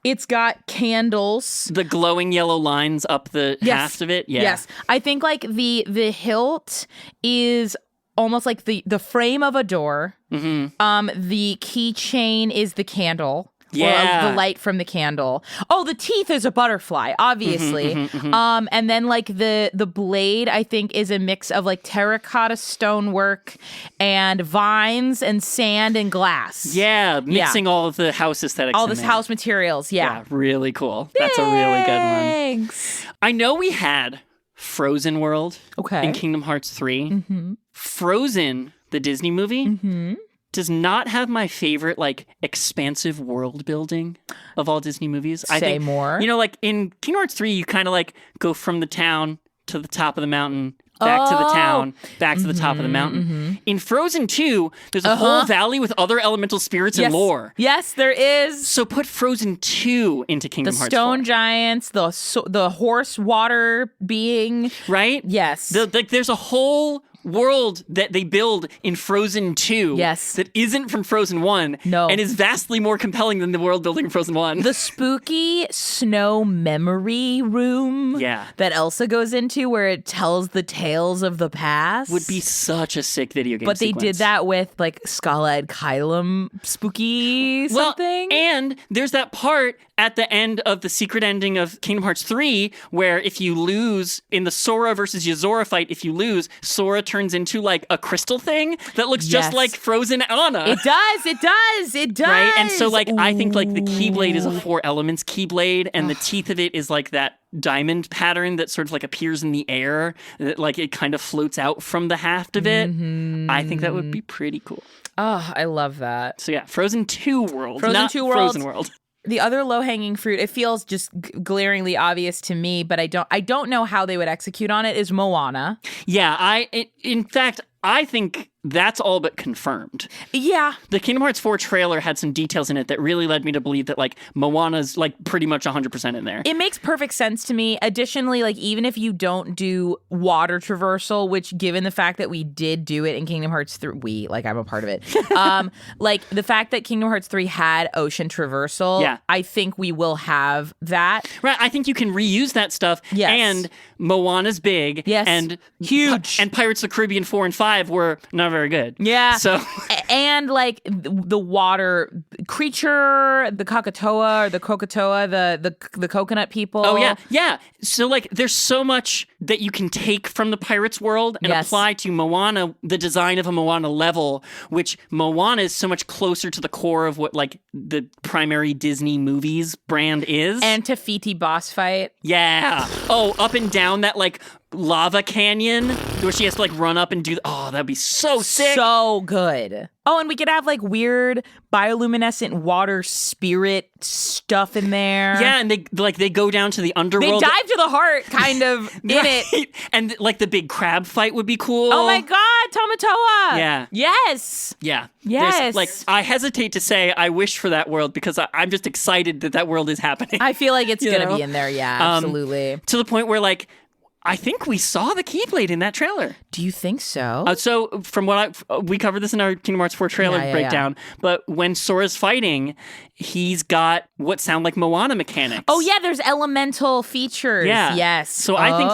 It's got candles. The glowing yellow lines up the haft of it? Yeah. Yes. I think, like, the hilt is almost like the frame of a door. Mm-hmm. The keychain is the candle. Yeah. Or the light from the candle. Oh, the teeth is a butterfly, obviously. And then, like, the blade, I think, is a mix of, like, terracotta stonework and vines and sand and glass. Yeah, mixing all of the house aesthetics. All this house materials, yeah. Really cool. That's a really good one. Thanks. I know we had Frozen World in Kingdom Hearts 3. Mm-hmm. Frozen, the Disney movie, does not have my favorite, like, expansive world building of all Disney movies. I think more. You know, like, in Kingdom Hearts 3, you kind of, like, go from the town to the top of the mountain, back to the town, back to the top of the mountain. In Frozen 2, there's a whole valley with other elemental spirits and lore. Yes, there is. So put Frozen 2 into Kingdom Hearts 4. The stone giants, the horse water being. Right? Yes. There's a whole world that they build in Frozen 2 that isn't from Frozen 1 and is vastly more compelling than the world building in Frozen 1. The spooky snow memory room that Elsa goes into where it tells the tales of the past would be such a sick video game But sequence. they did that with, like, Skull-Eyed Kylam spooky something. And there's that part at the end of the secret ending of Kingdom Hearts 3 where if you lose in the Sora versus Yozora fight, if you lose, Sora turns into, like, a crystal thing that looks just like Frozen Anna. It does. Right? And so, like, I think, like, the Keyblade is a 4 elements Keyblade, and the teeth of it is, like, that diamond pattern that sort of, like, appears in the air, that, like, it kind of floats out from the haft of it. I think that would be pretty cool. Oh, I love that. So yeah, Frozen 2 world, Frozen not 2 Frozen World. The other low-hanging fruit, it feels just glaringly obvious to me, but I don't know how they would execute on it, is Moana. Yeah, in fact, I think that's all but confirmed. Yeah. The Kingdom Hearts 4 trailer had some details in it that really led me to believe that, like, Moana's, like, pretty much 100% in there. It makes perfect sense to me. Additionally, like, even if you don't do water traversal, which, given the fact that we did do it in Kingdom Hearts 3, I'm a part of it. Like, the fact that Kingdom Hearts 3 had ocean traversal, I think we will have that. Right, I think you can reuse that stuff. Yes. And Moana's big. Yes. And huge. And Pirates of the Caribbean 4 and 5 were not very good. Yeah. So and, like, the water creature, the Kakatoa or the Kokatoa, the coconut people. Oh yeah. Yeah. So, like, there's so much that you can take from the Pirates world and apply to Moana, the design of a Moana level, which Moana is so much closer to the core of what, like, the primary Disney movies brand is. And Tafiti boss fight. Yeah. Oh, up and down that, like, lava canyon where she has to, like, run up and do. Oh, that'd be so sick. So good. Oh, and we could have, like, weird bioluminescent water spirit stuff in there. Yeah, and they go down to the underworld. They dive to the heart, kind of, in it. And like the big crab fight would be cool. Oh my God, Tamatoa. Yeah. Yes. Yeah. Yes. Like, I hesitate to say I wish for that world because I'm just excited that world is happening. I feel like it's going to be in there. Yeah, absolutely. To the point where, like, I think we saw the Keyblade in that trailer. Do you think so? So from what we covered this in our Kingdom Hearts 4 trailer breakdown, but when Sora's fighting, he's got what sound like Moana mechanics. Oh yeah, there's elemental features. Yeah. Yes. So I think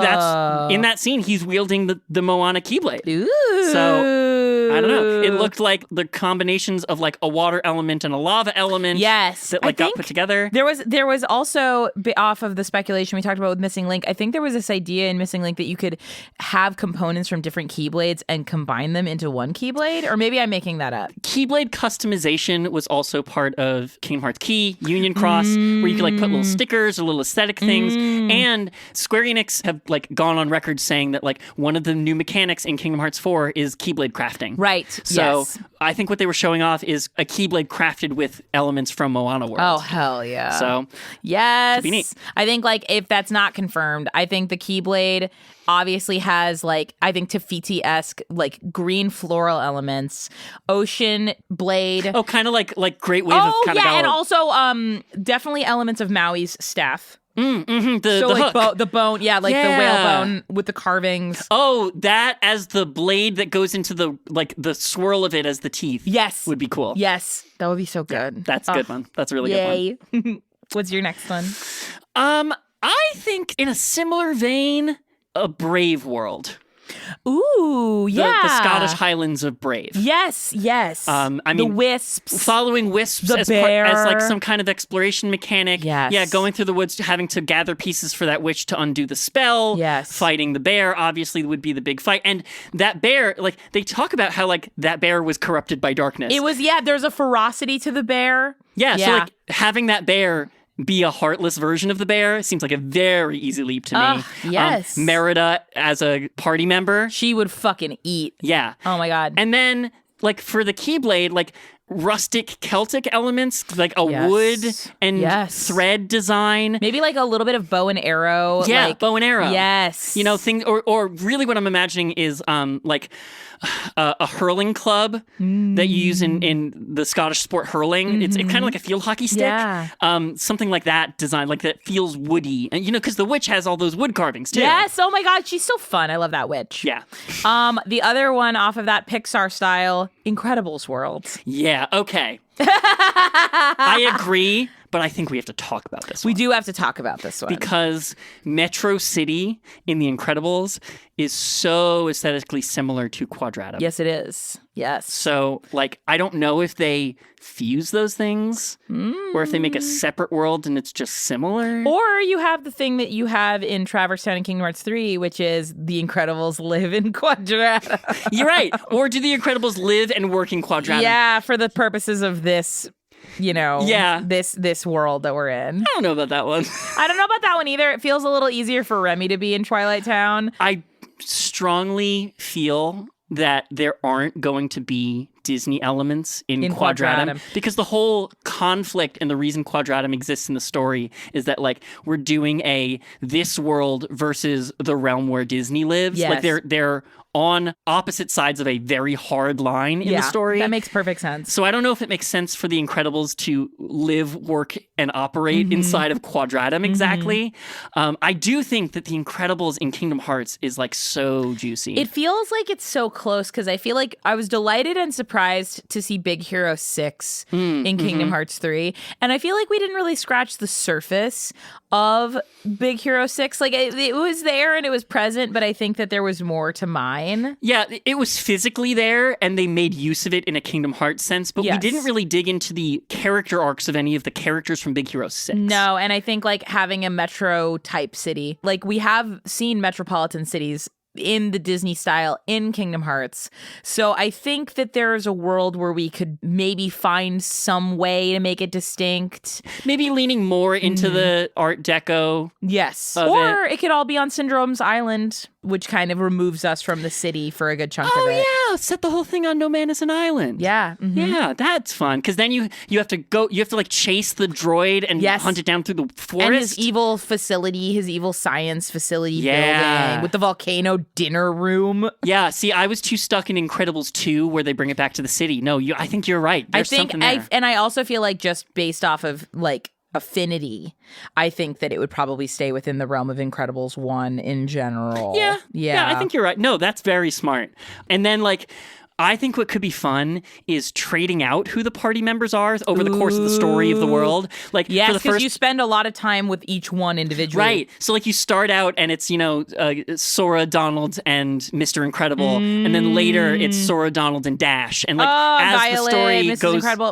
that's in that scene he's wielding the Moana Keyblade. Ooh. So I don't know. It looked like the combinations of like a water element and a lava element. Yes. That like got put together. There was also off of the speculation we talked about with Missing Link. I think there was this idea in Missing Link that you could have components from different Keyblades and combine them into one Keyblade, or maybe I'm making that up. Keyblade customization was also part of Kingdom Hearts Key, Union Cross, where you could like put little stickers or little aesthetic things. And Square Enix have like gone on record saying that like one of the new mechanics in Kingdom Hearts 4 is Keyblade crafting. Right. So yes. I think what they were showing off is a Keyblade crafted with elements from Moana World. Oh, hell yeah. So yes. Should be neat. I think like if that's not confirmed, I think the Keyblade obviously has like, I think Tafiti-esque like green floral elements, ocean blade. Oh, kind of like Great Wave of Kanagawa. Yeah, and also definitely elements of Maui's staff. The like hook. The bone, the whale bone with the carvings. Oh, that as the blade that goes into the swirl of it as the teeth. Yes, would be cool. Yes, that would be so good. Yeah, that's a good one. That's a really good one. What's your next one? I think in a similar vein, a Brave world. Ooh, yeah. The Scottish Highlands of Brave. Yes. I mean, the wisps. Following wisps as like some kind of exploration mechanic. Yes. Yeah, going through the woods, having to gather pieces for that witch to undo the spell. Yes. Fighting the bear, obviously, would be the big fight. And that bear, like, they talk about how, like, that bear was corrupted by darkness. It was, there's a ferocity to the bear. Yeah, so, like, having that bear be a heartless version of the bear seems like a very easy leap to me. Yes. Merida as a party member. She would fucking eat. Yeah. Oh my God. And then, like, for the Keyblade, like, rustic Celtic elements, like a wood and thread design. Maybe like a little bit of bow and arrow. Yeah, bow and arrow. Yes. You know, things, or really what I'm imagining is like a hurling club that you use in the Scottish sport hurling. It's kind of like a field hockey stick. Yeah. Something like that design, like that feels woody. And, you know, because the witch has all those wood carvings too. Yes. Oh my God. She's so fun. I love that witch. Yeah. The other one off of that Pixar style, Incredibles world. Yeah. Okay. I agree, but I think we have to talk about this one. We do have to talk about this one. Because Metro City in The Incredibles is so aesthetically similar to Quadratum. Yes, it is. Yes. So, like, I don't know if they fuse those things or if they make a separate world and it's just similar. Or you have the thing that you have in Traverse Town and Kingdom Hearts 3, which is The Incredibles live in Quadratum. You're right. Or do The Incredibles live and work in Quadratum? Yeah, for the purposes of this, you know, this world that we're in. I don't know about that one. I don't know about that one either. It feels a little easier for Remy to be in Twilight Town. I strongly feel that there aren't going to be Disney elements in Quadratum. Because the whole conflict and the reason Quadratum exists in the story is that, like, we're doing this world versus the realm where Disney lives. Yes. Like, they're on opposite sides of a very hard line in the story. That makes perfect sense. So I don't know if it makes sense for the Incredibles to live, work, and operate inside of Quadratum exactly. I do think that the Incredibles in Kingdom Hearts is, like, so juicy. It feels like it's so close because I feel like I was delighted and surprised to see Big Hero 6 in Kingdom Hearts 3. And I feel like we didn't really scratch the surface of Big Hero 6. Like, it was there and it was present, but I think that there was more to mine. Yeah, it was physically there, and they made use of it in a Kingdom Hearts sense, but we didn't really dig into the character arcs of any of the characters from Big Hero 6. No, and I think, like, having a metro-type city, like, we have seen metropolitan cities in the Disney style in Kingdom Hearts. So I think that there's a world where we could maybe find some way to make it distinct. Maybe leaning more into the Art Deco. Yes. Or it could all be on Syndrome's Island. which kind of removes us from the city for a good chunk of it. Oh yeah, set the whole thing on No Man is an Island. Yeah. Mm-hmm. Yeah, that's fun. Because then you have to like chase the droid and hunt it down through the forest. And his evil facility, his evil science facility building with the volcano dinner room. Yeah, see, I was too stuck in Incredibles 2 where they bring it back to the city. No, I think you're right. There's something there. And I also feel like just based off of like affinity, I think that it would probably stay within the realm of Incredibles 1 in general. Yeah, I think you're right. No, that's very smart. And then like I think what could be fun is trading out who the party members are over the course of the story of the world. Like, yes, because you spend a lot of time with each one individually. Right. So, like, you start out and it's, Sora, Donald, and Mr. Incredible. And then later it's Sora, Donald, and Dash. And, like, as Violet, the story Mrs. goes, Incredible.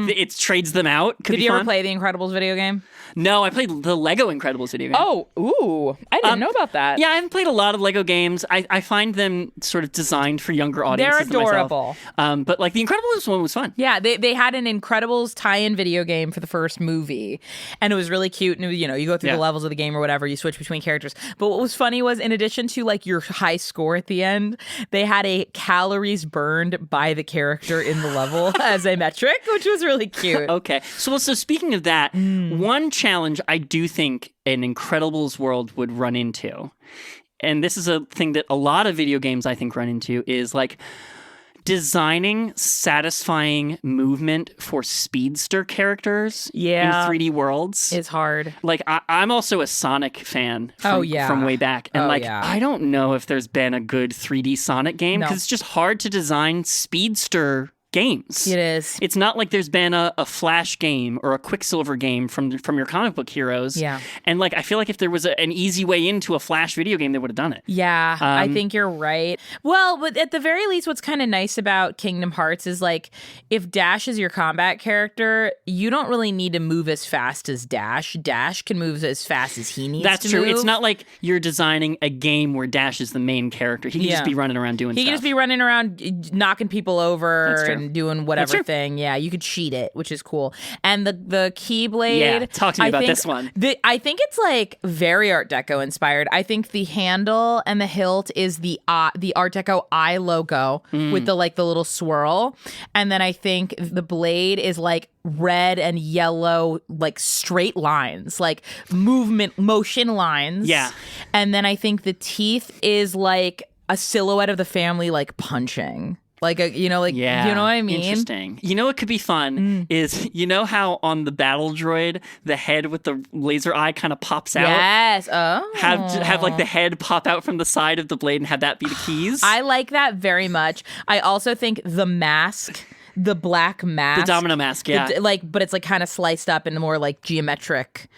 it trades them out. Did you ever play the Incredibles video game? No, I played the Lego Incredibles video game. Oh, ooh. I didn't know about that. Yeah, I haven't played a lot of Lego games. I find them sort of designed for younger audiences. They're adorable. But like the Incredibles one was fun. Yeah, they had an Incredibles tie-in video game for the first movie, and it was really cute. And you go through the levels of the game or whatever, you switch between characters. But what was funny was, in addition to like your high score at the end, they had a calories burned by the character in the level as a metric, which was really cute. Okay, so speaking of that, one challenge I do think an Incredibles world would run into, and this is a thing that a lot of video games I think run into, is like designing satisfying movement for speedster characters in 3D worlds. Is hard. Like, I'm also a Sonic fan from way back. And I don't know if there's been a good 3D Sonic game because it's just hard to design speedster games. It is. It's not like there's been a Flash game or a Quicksilver game from your comic book heroes. Yeah. And like I feel like if there was an easy way into a Flash video game, they would have done it. Yeah, I think you're right. Well, but at the very least, what's kind of nice about Kingdom Hearts is like if Dash is your combat character, you don't really need to move as fast as Dash. Dash can move as fast as he needs to move. That's true. It's not like you're designing a game where Dash is the main character. He can just be running around doing stuff. He can just be running around knocking people over and doing whatever thing. Yeah, you could cheat it, which is cool. And the Keyblade. Yeah, talk to me about this one. I think it's like very Art Deco inspired. I think the handle and the hilt is the Art Deco eye logo with the little swirl. And then I think the blade is like red and yellow, like straight lines, like motion lines. Yeah. And then I think the teeth is like a silhouette of the family like punching. Like you know what I mean? Interesting. You know what could be fun is, how on the battle droid, the head with the laser eye kind of pops out? Yes. Oh. Have like the head pop out from the side of the blade and have that be the keys? I like that very much. I also think the mask, the black mask. The domino mask, yeah. But it's like kind of sliced up and more like geometric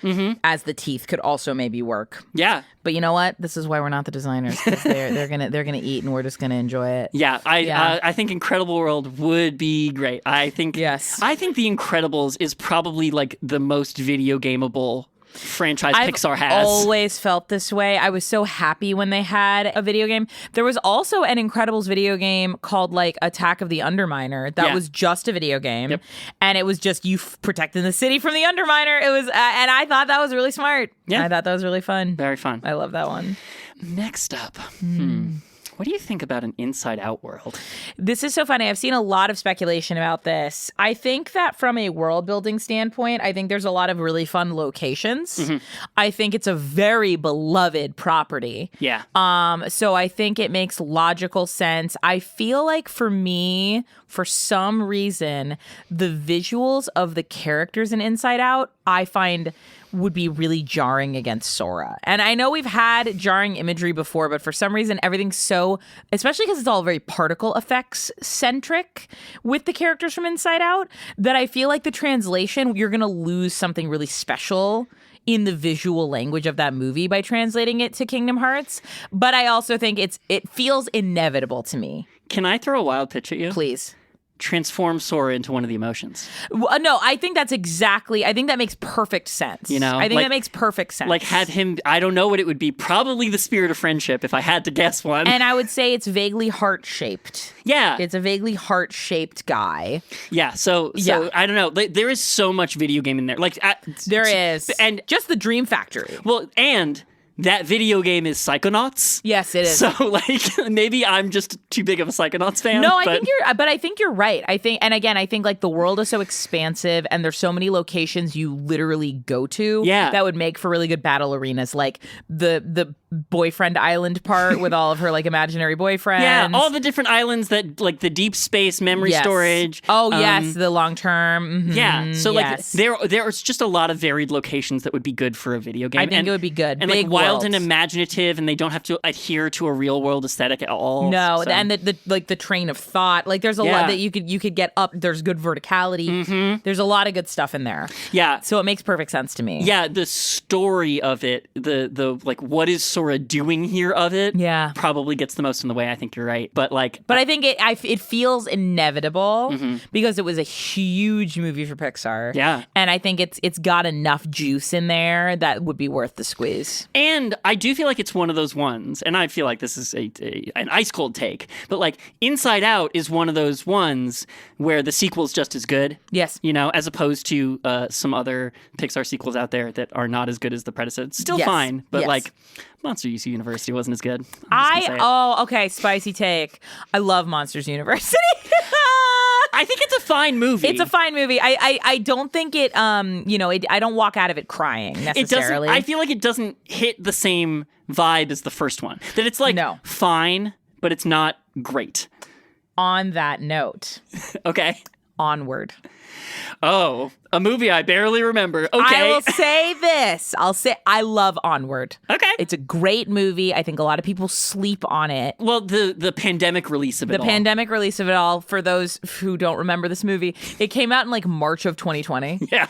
as the teeth could also maybe work. Yeah. But you know what? This is why we're not the designers. They're gonna eat and we're just gonna enjoy it. Yeah, I think Incredible World would be great. I think The Incredibles is probably like the most video gameable franchise Pixar has. I've always felt this way. I was so happy when they had a video game. There was also an Incredibles video game called like Attack of the Underminer that was just a video game, and it was just you protecting the city from the Underminer. It was, and I thought that was really smart. Yeah, I thought that was really fun. Very fun. I love that one. Next up. What do you think about an Inside Out world? This is so funny. I've seen a lot of speculation about this. I think that from a world building standpoint, I think there's a lot of really fun locations. I think it's a very beloved property. Yeah. So I think it makes logical sense. I feel like for me, for some reason, the visuals of the characters in Inside Out, I find would be really jarring against Sora. And I know we've had jarring imagery before, but for some reason, everything's so, especially because it's all very particle effects centric with the characters from Inside Out, that I feel like the translation, you're going to lose something really special in the visual language of that movie by translating it to Kingdom Hearts. But I also think it feels inevitable to me. Can I throw a wild pitch at you? Please. Transform Sora into one of the emotions. No, I think I think that makes perfect sense. I think that makes perfect sense. Like have him, I don't know what it would be, probably the spirit of friendship if I had to guess one. And I would say it's vaguely heart-shaped. Yeah. It's a vaguely heart-shaped guy. Yeah, so I don't know. There is so much video game in there. There is. And just the Dream Factory. Well, and that video game is Psychonauts. Yes, it is. So, like, maybe I'm just too big of a Psychonauts fan. No, I think you're right. I think like the world is so expansive and there's so many locations you literally go to that would make for really good battle arenas. Like the boyfriend island part with all of her like imaginary boyfriends. Yeah, all the different islands that like the deep space memory storage. Oh, yes, the long term. Mm-hmm. Yeah, so like there's just a lot of varied locations that would be good for a video game. I think it would be good. And big like wild worlds. And imaginative, and they don't have to adhere to a real world aesthetic at all. No, and the train of thought. Like there's a lot that you could get up. There's good verticality. Mm-hmm. There's a lot of good stuff in there. Yeah. So it makes perfect sense to me. Yeah, the story of it, the like what is Sora doing here of it, probably gets the most in the way. I think you're right. But I think it feels inevitable because it was a huge movie for Pixar. Yeah. And I think it's got enough juice in there that would be worth the squeeze. And I do feel like it's one of those ones, and I feel like this is an ice cold take, but like Inside Out is one of those ones where the sequel's just as good. Yes. You know, as opposed to some other Pixar sequels out there that are not as good as the predecessor. It's still fine, but like Monsters University wasn't as good. Okay, spicy take. I love Monsters University. I think it's a fine movie. It's a fine movie. I don't think it I don't walk out of it crying necessarily. I feel like it doesn't hit the same vibe as the first one. That it's like fine, but it's not great. On that note. Okay. Onward. Oh, a movie I barely remember. Okay. I will say this. I love Onward. Okay. It's a great movie. I think a lot of people sleep on it. Well, the pandemic release of it all. The pandemic release of it all, for those who don't remember this movie, it came out in like March of 2020. Yeah.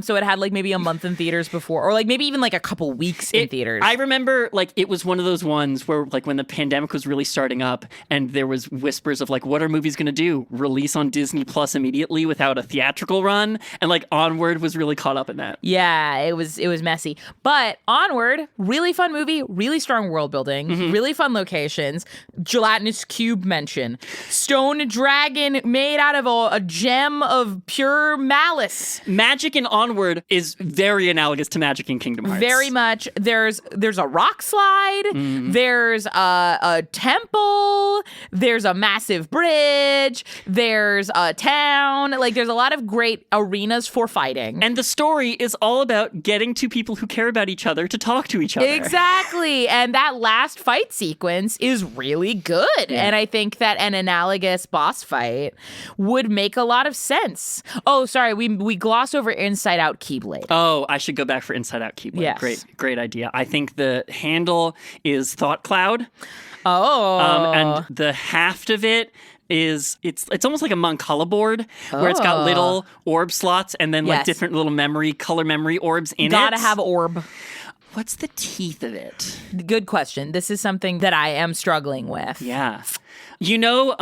So it had like maybe a month in theaters before, or like maybe even like a couple weeks in theaters. I remember like it was one of those ones where like when the pandemic was really starting up and there was whispers of like, what are movies going to do? Release on Disney Plus immediately without a theatrical run? And like Onward was really caught up in that. Yeah, it was messy. But Onward, really fun movie, really strong world building, really fun locations, gelatinous cube mention, stone dragon made out of a gem of pure malice. Magic in Onward is very analogous to magic in Kingdom Hearts. Very much. There's a rock slide, there's a temple, there's a massive bridge, there's a town. Like there's a lot of great arenas for fighting. And the story is all about getting two people who care about each other to talk to each other. Exactly. And that last fight sequence is really good. Yeah. And I think that an analogous boss fight would make a lot of sense. Oh, sorry. We gloss over Inside Out Keyblade. Oh, I should go back for Inside Out Keyblade. Yes. Great idea. I think the handle is Thought Cloud. Oh. And the haft of it is it's almost like a Mancala board where it's got little orb slots and then like different little color memory orbs in it. Gotta have orb. What's the teeth of it? Good question. This is something that I am struggling with. Yeah. You know,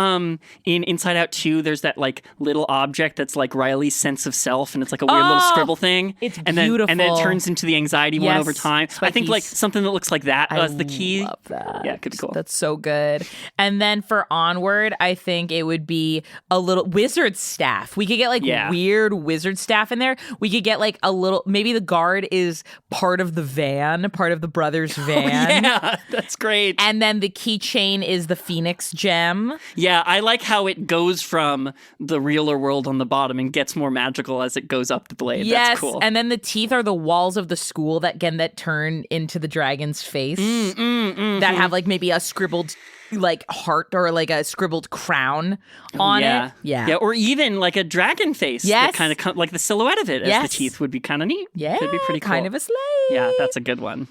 in Inside Out 2, there's that like little object that's like Riley's sense of self, and it's like a weird little scribble thing. It's beautiful. And then it turns into the anxiety one over time. Spikies. I think like something that looks like that as the key. I love that. Yeah, it could be cool. That's so good. And then for Onward, I think it would be a little wizard staff. We could get like weird wizard staff in there. We could get like a little, maybe the guard is part of the van, part of the brothers' van. Yeah, that's great. And then the keychain is the Phoenix gem. Yeah, I like how it goes from the realer world on the bottom and gets more magical as it goes up the blade. Yes, that's cool. And then the teeth are the walls of the school that turn into the dragon's face. That have like maybe a scribbled like heart or like a scribbled crown on it. Yeah, or even like a dragon face. Yes. That kind of like the silhouette of it as the teeth would be kind of neat. Yeah, could be pretty cool. Kind of a slave. Yeah, that's a good one.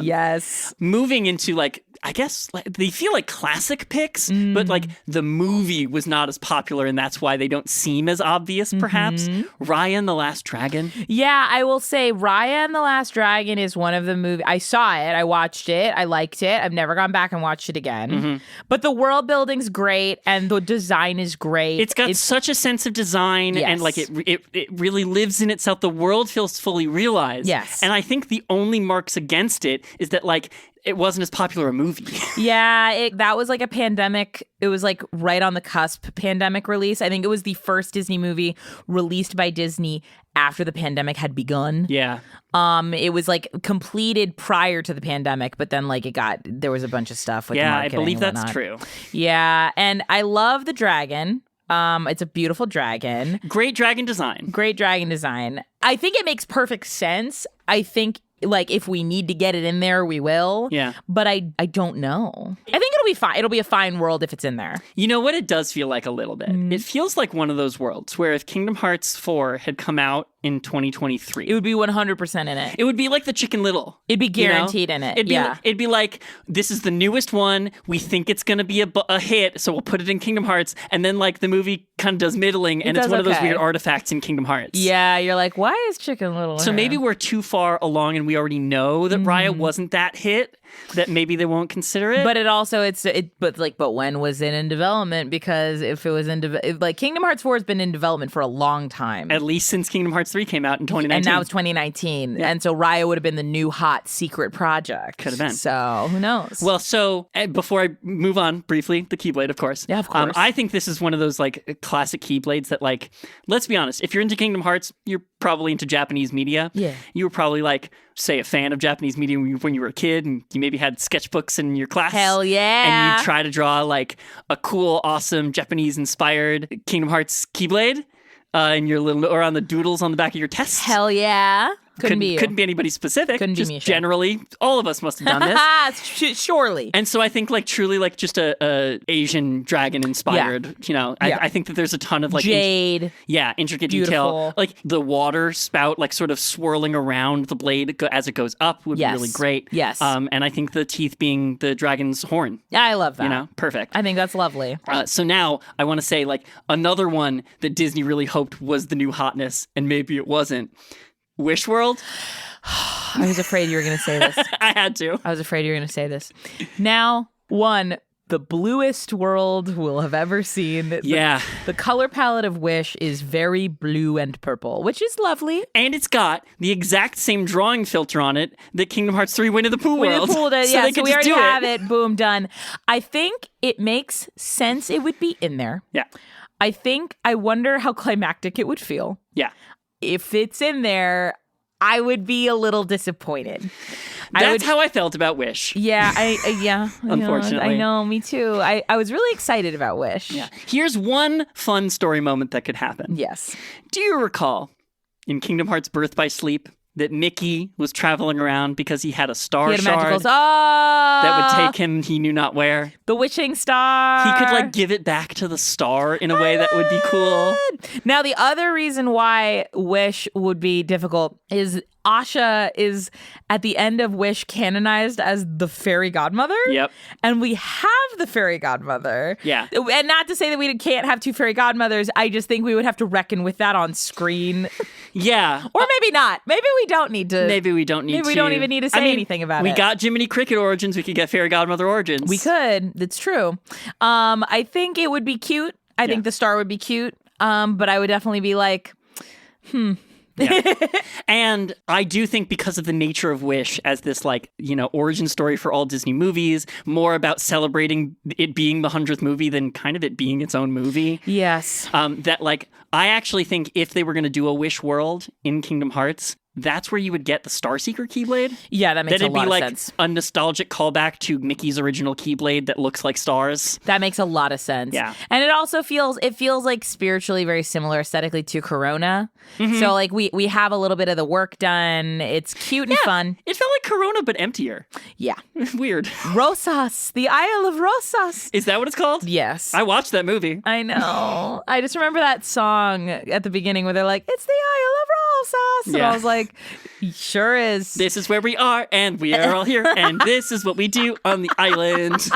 Yes. Moving into like, I guess they feel like classic picks, but like the movie was not as popular and that's why they don't seem as obvious perhaps. Raya and the Last Dragon. Yeah, I will say Raya and the Last Dragon is one of the movies. I saw it, I watched it, I liked it. I've never gone back and watched it again. But the world building's great and the design is great. It's got such a sense of design and like it really lives in itself. The world feels fully realized. Yes. And I think the only marks against it is that like it wasn't as popular a movie. Yeah, that was like a pandemic. It was like right on the cusp pandemic release. I think it was the first Disney movie released by Disney after the pandemic had begun. Yeah. It was like completed prior to the pandemic, but then like there was a bunch of stuff with marketing. I believe that's true. Yeah, and I love the dragon. It's a beautiful dragon. Great dragon design. Great dragon design. I think it makes perfect sense. I think like if we need to get it in there, we will. Yeah. But I don't know. I think it'll be fine. It'll be a fine world if it's in there. You know what it does feel like a little bit? It feels like one of those worlds where if Kingdom Hearts 4 had come out in 2023, it would be 100% in it. It would be like the Chicken Little. It'd be guaranteed in it. It'd be like, this is the newest one. We think it's going to be a hit, so we'll put it in Kingdom Hearts. And then like the movie kind of does middling, and it's one of those weird artifacts in Kingdom Hearts. Yeah, you're like, why is Chicken Little So maybe we're too far along and we already know that Raya wasn't that hit, that maybe they won't consider it. But it also, but when was it in development? Because if it was like Kingdom Hearts 4 has been in development for a long time. At least since Kingdom Hearts 3 came out in 2019. And now it's 2019. Yeah. And so Raya would have been the new hot secret project. Could have been. So who knows? Well, so before I move on briefly, the Keyblade, of course. Yeah, of course. I think this is one of those like classic Keyblades that like, let's be honest, if you're into Kingdom Hearts, you're probably into Japanese media. Yeah. You were probably like, say, a fan of Japanese media when you were a kid and you maybe had sketchbooks in your class. Hell yeah. And you try to draw like a cool, awesome Japanese-inspired Kingdom Hearts Keyblade in your little, or on the doodles on the back of your test. Hell yeah. Couldn't be anybody specific. Couldn't just be Mischa. Generally, all of us must have done this. Surely. And so I think like truly like just a Asian dragon inspired, I think that there's a ton of like jade. Intricate Beautiful. detail. Like the water spout like sort of swirling around the blade as it goes up would be really great. Yes. And I think the teeth being the dragon's horn. Yeah, I love that. Perfect. I think that's lovely. So now I want to say like another one that Disney really hoped was the new hotness, and maybe it wasn't. Wish World? I was afraid you were going to say this. I had to. I was afraid you were going to say this. Now, the bluest world we'll have ever seen. The color palette of Wish is very blue and purple, which is lovely. And it's got the exact same drawing filter on it that Kingdom Hearts 3 Winnie the Pooh world. So we already have it. Boom, done. I think it makes sense it would be in there. Yeah. I wonder how climactic it would feel. Yeah. If it's in there, I would be a little disappointed. That's how I felt about Wish. Yeah, Unfortunately. I know, me too. I was really excited about Wish. Yeah. Here's one fun story moment that could happen. Yes. Do you recall in Kingdom Hearts Birth by Sleep that Mickey was traveling around because he had a star shard that would take him he knew not where? The wishing star. He could like give it back to the star in a way that would be cool. Now, the other reason why Wish would be difficult is Asha is at the end of Wish canonized as the fairy godmother. Yep. And we have the fairy godmother. Yeah. And not to say that we can't have two fairy godmothers. I just think we would have to reckon with that on screen. Yeah. Or maybe not. Maybe we don't need to. Maybe we don't even need to say anything about it. We got Jiminy Cricket origins. We could get fairy godmother origins. We could. It's true. I think it would be cute. I think the star would be cute. But I would definitely be like, Yeah. And I do think because of the nature of Wish as this like, origin story for all Disney movies, more about celebrating it being the 100th movie than kind of it being its own movie. Yes. That like, I actually think if they were going to do a Wish world in Kingdom Hearts, that's where you would get the Starseeker Keyblade. Yeah, that makes a lot of sense. That'd be like a nostalgic callback to Mickey's original Keyblade that looks like stars. That makes a lot of sense. Yeah. And it also feels like spiritually very similar aesthetically to Corona. Mm-hmm. So like we have a little bit of the work done. It's cute and fun. It felt like Corona, but emptier. Yeah. Weird. Rosas, the Isle of Rosas. Is that what it's called? Yes. I watched that movie. I know. I just remember that song at the beginning where they're like, it's the Isle of Rosas. And I was like, sure is. This is where we are, and we are all here, and this is what we do on the island.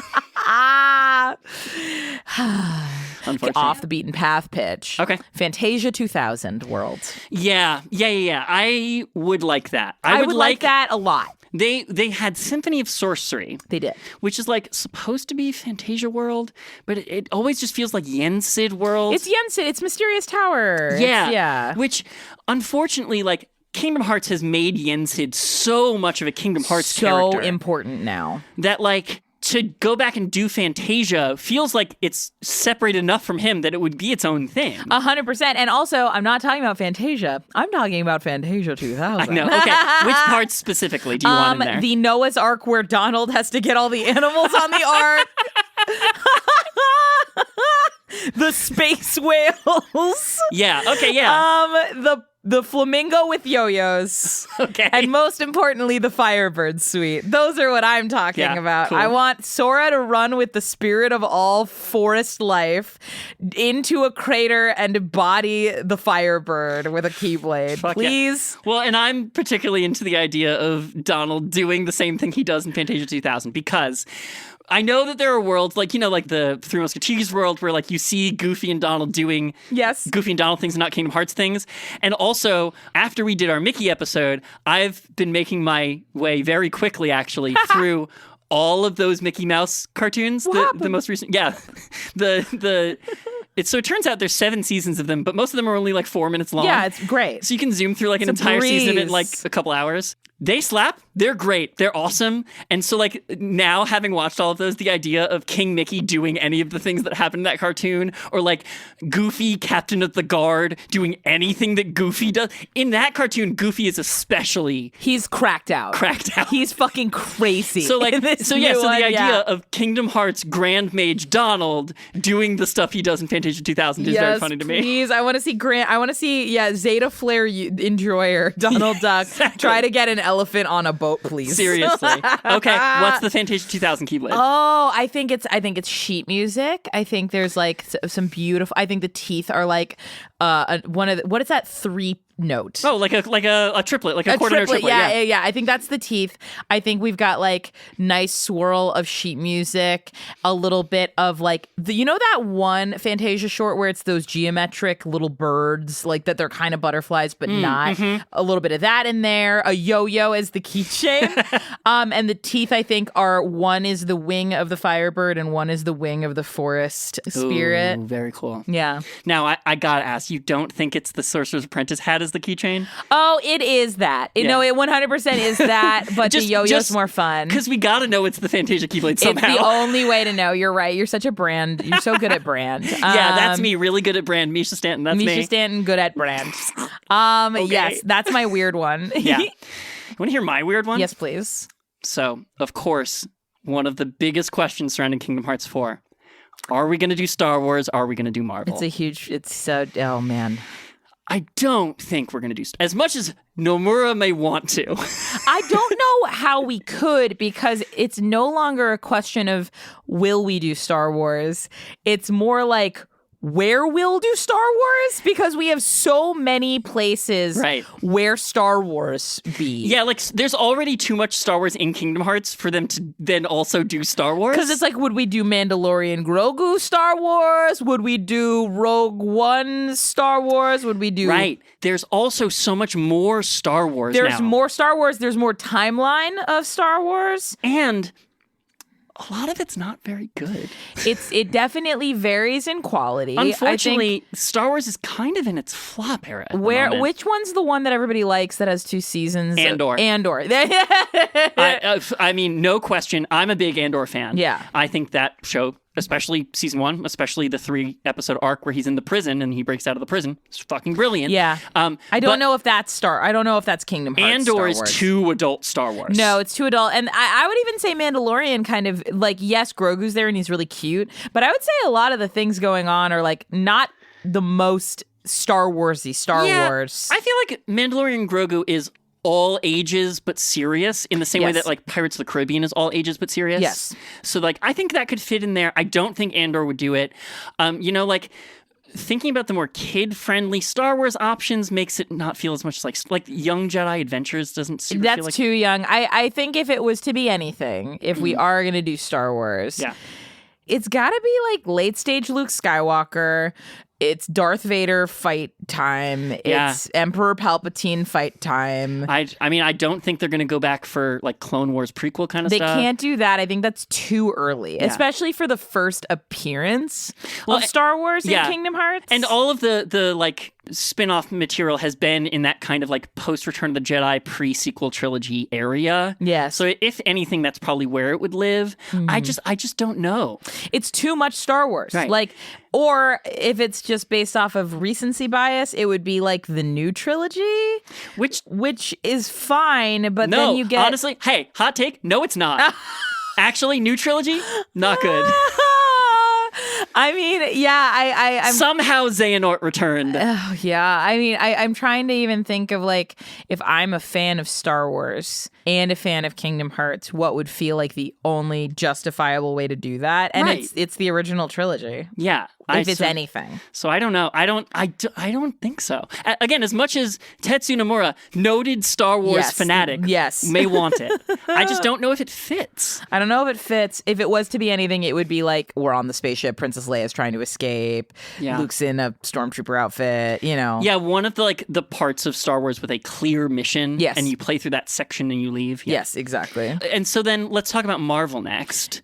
Unfortunately. Off the beaten path pitch. Okay. Fantasia 2000 world. Yeah. I would like that. I would like that a lot. They had Symphony of Sorcery. They did. Which is like supposed to be Fantasia World, but it always just feels like Yensid World. It's Yensid. It's Mysterious Tower. Yeah. Which, unfortunately, like, Kingdom Hearts has made Yensid so much of a Kingdom Hearts character. So important now. That, like, to go back and do Fantasia feels like it's separate enough from him that it would be its own thing. 100%. And also, I'm not talking about Fantasia. I'm talking about Fantasia 2000. I know. Okay. Which parts specifically do you want in there? The Noah's Ark where Donald has to get all the animals on the ark. The space whales. Yeah. Okay. Yeah. The flamingo with yo-yos. Okay. And most importantly, the Firebird suite. Those are what I'm talking about. Cool. I want Sora to run with the spirit of all forest life into a crater and embody the Firebird with a Keyblade. Fuck Please. Yeah. Well, and I'm particularly into the idea of Donald doing the same thing he does in Fantasia 2000 because I know that there are worlds like, like the Three Musketeers world where like you see Goofy and Donald doing Goofy and Donald things and not Kingdom Hearts things. And also, after we did our Mickey episode, I've been making my way very quickly actually through all of those Mickey Mouse cartoons. The most recent. Yeah. So it turns out there's 7 seasons of them, but most of them are only like 4 minutes long. Yeah, it's great. So you can zoom through like an entire season of it in like a couple hours. They slap. They're great. They're awesome. And so like now having watched all of those, the idea of King Mickey doing any of the things that happened in that cartoon or like Goofy, Captain of the Guard, doing anything that Goofy does. In that cartoon, Goofy is especially... He's cracked out. He's fucking crazy. So like, the idea of Kingdom Hearts Grand Mage Donald doing the stuff he does in Fantasia 2000 is very funny to me. Please, I want to see Zeta Flare Enjoyer, Donald Duck, try to get an elephant on a boat, please. Seriously. Okay, what's the Fantasia 2000 Keyblade? Oh, I think it's sheet music. I think there's like some beautiful. I think the teeth are like what is that 3 note? Oh, like a triplet, like a quarter note triplet. Yeah. I think that's the teeth. I think we've got like nice swirl of sheet music, a little bit of like that one Fantasia short where it's those geometric little birds, like that they're kind of butterflies but not. Mm-hmm. A little bit of that in there. A yo-yo as the keychain. And the teeth I think are one is the wing of the Firebird and one is the wing of the forest spirit. Ooh, very cool. Yeah. Now I gotta ask, you don't think it's the Sorcerer's Apprentice hat as the keychain? Oh, it is that. No, it 100% is that, but the yo-yo's more fun. Because we gotta know it's the Fantasia Keyblade somehow. It's the only way to know. You're right. You're such a brand. You're so good at brand. Yeah, that's me. Really good at brand. Mischa Stanton, that's me. Mischa Stanton, good at brand. Okay. Yes, that's my weird one. Yeah. You want to hear my weird one? Yes, please. So, of course, one of the biggest questions surrounding Kingdom Hearts 4. Are we going to do Star Wars? Are we going to do Marvel? Oh, man. I don't think we're going to do as much as Nomura may want to. I don't know how we could because it's no longer a question of will we do Star Wars. It's more like where we'll do Star Wars because we have so many places where Star Wars be. Yeah, like there's already too much Star Wars in Kingdom Hearts for them to then also do Star Wars. Because it's like, would we do Mandalorian Grogu Star Wars? Would we do Rogue One Star Wars? Would we do... Right. There's also so much more Star Wars There's more Star Wars. There's more timeline of Star Wars. And... a lot of it's not very good. It definitely varies in quality. Unfortunately, Star Wars is kind of in its flop era. Which one's the one that everybody likes that has 2 seasons? Andor. I mean, no question. I'm a big Andor fan. Yeah. I think that show, especially season 1, especially the 3-episode arc where he's in the prison and he breaks out of the prison, it's fucking brilliant. Yeah. I don't know if that's Kingdom Hearts. Andor is too adult Star Wars. No, it's too adult. And I would even say Mandalorian kind of like, yes, Grogu's there and he's really cute, but I would say a lot of the things going on are like not the most Star Warsy Star Wars. I feel like Mandalorian Grogu is all ages but serious in the same way that like Pirates of the Caribbean is all ages but serious. Yes. So like I think that could fit in there. I don't think Andor would do it. Like thinking about the more kid-friendly Star Wars options makes it not feel as much like Young Jedi Adventures doesn't super That's feel like... too young. I think if it was to be anything, if we are going to do Star Wars, it's got to be like late-stage Luke Skywalker. It's Darth Vader fight time. It's Emperor Palpatine fight time. I mean, I don't think they're going to go back for like Clone Wars prequel kind of stuff. They can't do that. I think that's too early, especially for the first appearance of Star Wars in Kingdom Hearts. And all of the like spin-off material has been in that kind of like post-Return of the Jedi pre-sequel trilogy area. Yes. So if anything, that's probably where it would live. I just don't know. It's too much Star Wars. Right. Like, or if it's just based off of recency bias, it would be like the new trilogy, which is fine, but then you get... honestly, hey, hot take, no, it's not. Actually, new trilogy, not good. I mean, yeah, I'm somehow Xehanort returned. Yeah, I mean, I'm trying to even think of like if I'm a fan of Star Wars and a fan of Kingdom Hearts, what would feel like the only justifiable way to do that? And it's the original trilogy. Yeah, if it's anything. So I don't know. I don't think so. Again, as much as Tetsu Nomura, noted Star Wars fanatic, may want it, I just don't know if it fits. I don't know if it fits. If it was to be anything, it would be like we're on the spaceship, Princess Leia's trying to escape, Luke's in a stormtrooper outfit, you know. Yeah, one of the parts of Star Wars with a clear mission, and you play through that section and you leave. Yeah. Yes, exactly. And so then let's talk about Marvel next.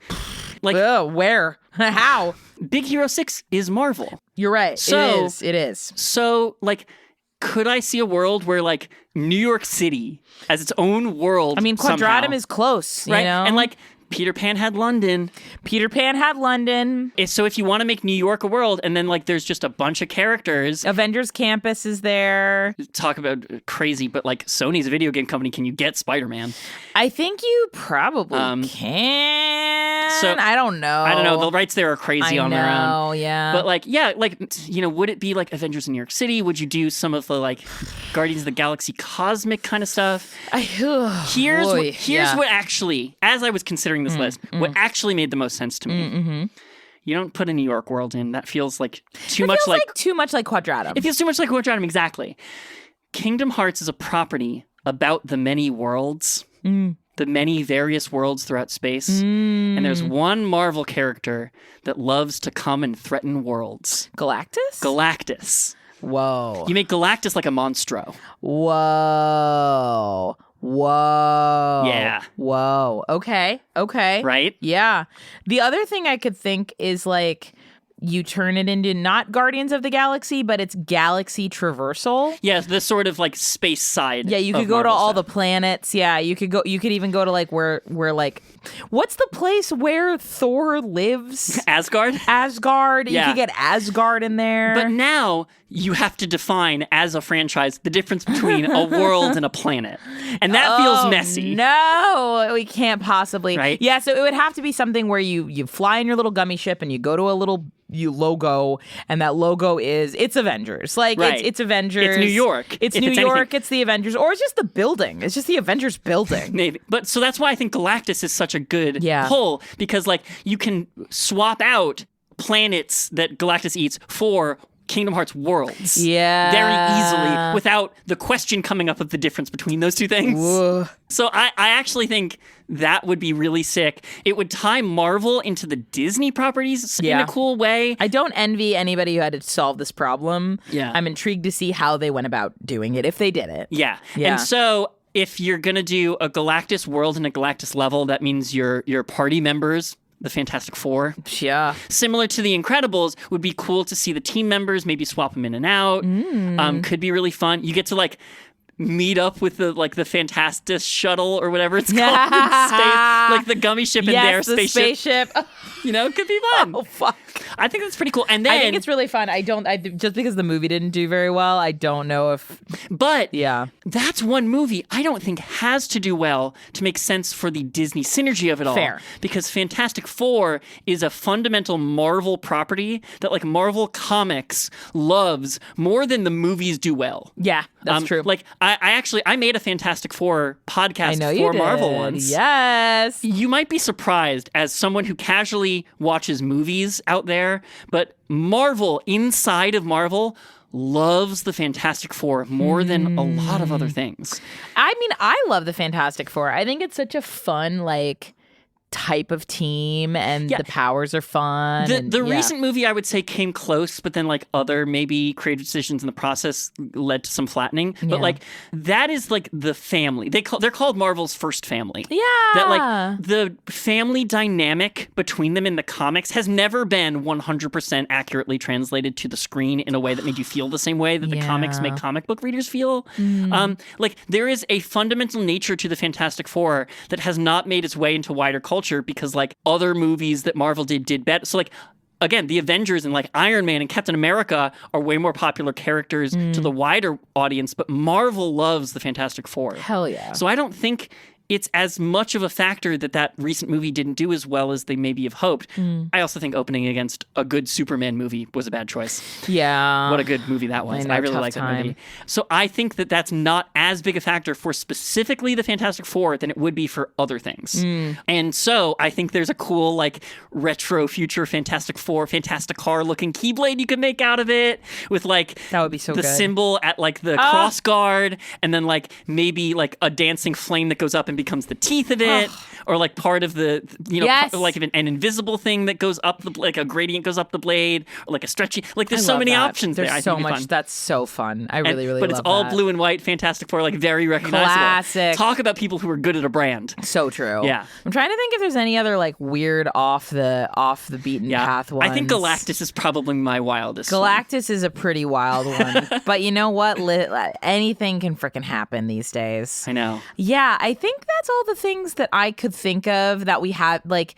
Like, where? How? Big Hero 6 is Marvel. You're right. So, it is. So, like, could I see a world where, like, New York City as its own world I mean, Quadratum somehow, is close, right? You know? And, like, Peter Pan had London. So if you want to make New York a world, and then, like, there's just a bunch of characters. Avengers Campus is there. Talk about crazy, but, like, Sony's a video game company. Can you get Spider-Man? I think you probably can. So, I don't know. The rights there are crazy on their own. Yeah. But, like, yeah, like, you know, would it be, like, Avengers in New York City? Would you do some of the, like, Guardians of the Galaxy cosmic kind of stuff? Here's what actually, as I was considering this list, what actually made the most sense to me. You don't put a New York world in. That feels like too much like Quadratum. It feels too much like Quadratum, exactly. Kingdom Hearts is a property about the many worlds, the many various worlds throughout space. And there's one Marvel character that loves to come and threaten worlds. Galactus. Whoa. You make Galactus like a monstro. Whoa. Yeah. Whoa. Okay. Right? Yeah. The other thing I could think is like you turn it into not Guardians of the Galaxy, but it's galaxy traversal. Yeah, the sort of like space side. Yeah, you could go to all the planets. Yeah, you could even go to like where like what's the place where Thor lives? Asgard. Yeah. You could get Asgard in there. But now you have to define as a franchise the difference between a world and a planet. And that feels messy. No, we can't possibly. Right? Yeah, so it would have to be something where you fly in your little gummy ship and you go to a little logo, and that logo is it's Avengers. Like it's Avengers. It's New York. It's New York. It's the Avengers, or it's just the building. It's just the Avengers building. Maybe, but so that's why I think Galactus is such a good pull, because like you can swap out planets that Galactus eats for Kingdom Hearts worlds very easily without the question coming up of the difference between those two things. Whoa. So I actually think that would be really sick. It would tie Marvel into the Disney properties in a cool way. I don't envy anybody who had to solve this problem. Yeah. I'm intrigued to see how they went about doing it, if they did it. Yeah. And so if you're going to do a Galactus world and a Galactus level, that means your party members, the Fantastic Four. Yeah. Similar to The Incredibles, would be cool to see the team members, maybe swap them in and out. Could be really fun. You get to like meet up with the Fantastic shuttle or whatever it's called in space, like the gummy ship in their spaceship. You know, it could be fun. Oh fuck! I think that's pretty cool. And then I think it's really fun. I just because the movie didn't do very well, I don't know if. But that's one movie I don't think has to do well to make sense for the Disney synergy of it all. Fair. Because Fantastic Four is a fundamental Marvel property that like Marvel Comics loves more than the movies do well. Yeah, that's true. Like I made a Fantastic Four podcast for Marvel once. Yes. You might be surprised as someone who casually watches movies out there, but Marvel, inside of Marvel, loves the Fantastic Four more than a lot of other things. I mean, I love the Fantastic Four. I think it's such a fun, like, type of team, and the powers are fun. The recent movie, I would say, came close, but then like other maybe creative decisions in the process led to some flattening. But like that is like the family. They're called Marvel's first family. Yeah. That like the family dynamic between them in the comics has never been 100% accurately translated to the screen in a way that made you feel the same way that the comics make comic book readers feel. Like there is a fundamental nature to the Fantastic Four that has not made its way into wider culture because like other movies that Marvel did better. So like again, the Avengers and like Iron Man and Captain America are way more popular characters to the wider audience, but Marvel loves the Fantastic Four. Hell yeah. So I don't think it's as much of a factor that recent movie didn't do as well as they maybe have hoped. I also think opening against a good Superman movie was a bad choice. Yeah. What a good movie that was. I really like that movie. So I think that's not as big a factor for specifically the Fantastic Four than it would be for other things. And so I think there's a cool like retro future Fantastic Four, Fantastic Car looking Keyblade you could make out of it with like that would be so the good. symbol at like the cross guard, and then like maybe like a dancing flame that goes up and becomes the teeth of it, or like part of the, like an invisible thing that goes up, like a gradient goes up the blade, or like a stretchy, like there's so many options there. There's so much. That's so fun. I really love that. But it's all blue and white, Fantastic Four, like very recognizable. Classic. Talk about people who are good at a brand. So true. Yeah. I'm trying to think if there's any other like weird off the beaten path ones. I think Galactus is probably my wildest. Galactus is a pretty wild one. But you know what? Anything can freaking happen these days. I know. Yeah, I think that's all the things that I could think of that we have. Like,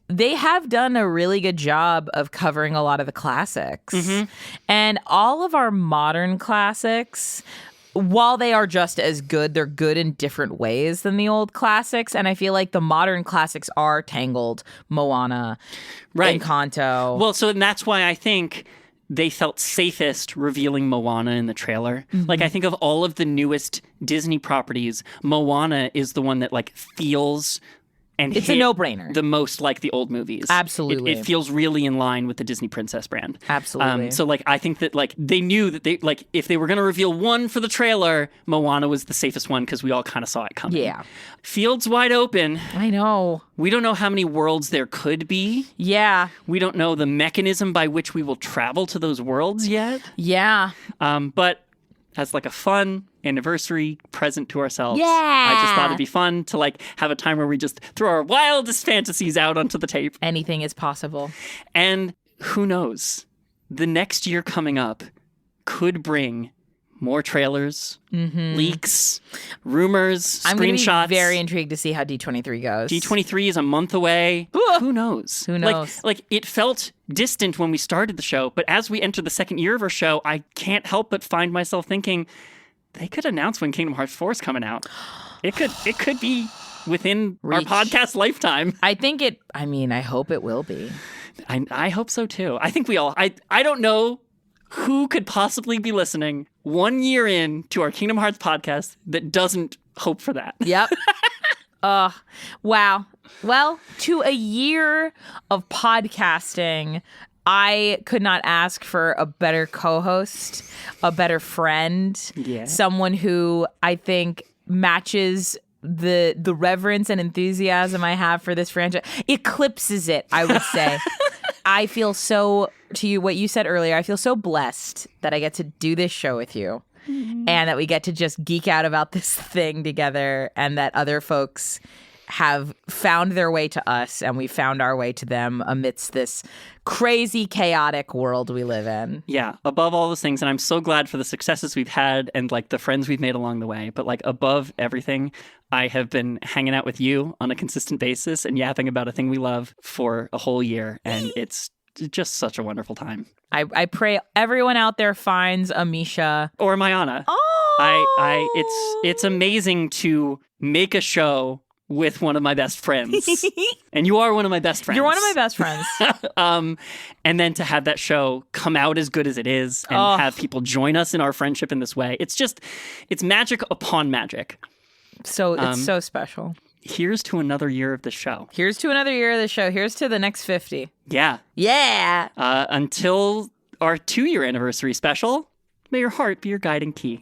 they have done a really good job of covering a lot of the classics. And all of our modern classics, while they are just as good, they're good in different ways than the old classics. And I feel like the modern classics are Tangled, Moana, Encanto. Well, so and that's why I think they felt safest revealing Moana in the trailer. Like, I think of all of the newest Disney properties, Moana is the one that, like, feels and it's a no-brainer. The most like the old movies. Absolutely. It feels really in line with the Disney Princess brand. Absolutely. So, like, I think that, like, they knew that they, like, if they were going to reveal one for the trailer, Moana was the safest one because we all kind of saw it coming. Yeah. Fields wide open. I know. We don't know how many worlds there could be. Yeah. We don't know the mechanism by which we will travel to those worlds yet. Yeah. But as like a fun anniversary present to ourselves, yeah, I just thought it'd be fun to like have a time where we just throw our wildest fantasies out onto the tape. Anything is possible. And who knows? The next year coming up could bring more trailers, leaks, rumors, screenshots. I'm going to be very intrigued to see how D23 goes. D23 is a month away. Who knows? Who knows? Like it felt distant when we started the show, but as we enter the second year of our show, I can't help but find myself thinking they could announce when Kingdom Hearts 4 is coming out. It could be within our podcast lifetime. I hope it will be. I hope so too. I think we all, I don't know who could possibly be listening 1 year in to our Kingdom Hearts podcast that doesn't hope for that. Yep. Wow. Well, to a year of podcasting, I could not ask for a better co-host, a better friend, someone who I think matches the reverence and enthusiasm I have for this franchise, eclipses it, I would say. I feel so, to you, what you said earlier, I feel so blessed that I get to do this show with you and that we get to just geek out about this thing together, and that other folks have found their way to us and we found our way to them amidst this crazy, chaotic world we live in. Yeah, above all those things, and I'm so glad for the successes we've had and like the friends we've made along the way, but like above everything, I have been hanging out with you on a consistent basis and yapping about a thing we love for a whole year, and it's just such a wonderful time. I pray everyone out there finds a Mischa or Mayanna. It's amazing to make a show with one of my best friends. And you are one of my best friends. You're one of my best friends. And then to have that show come out as good as it is and have people join us in our friendship in this way. It's magic upon magic. So it's so special. Here's to another year of the show. Here's to another year of the show. Here's to the next 50. Yeah. Yeah. Until our 2-year anniversary special, may your heart be your guiding key.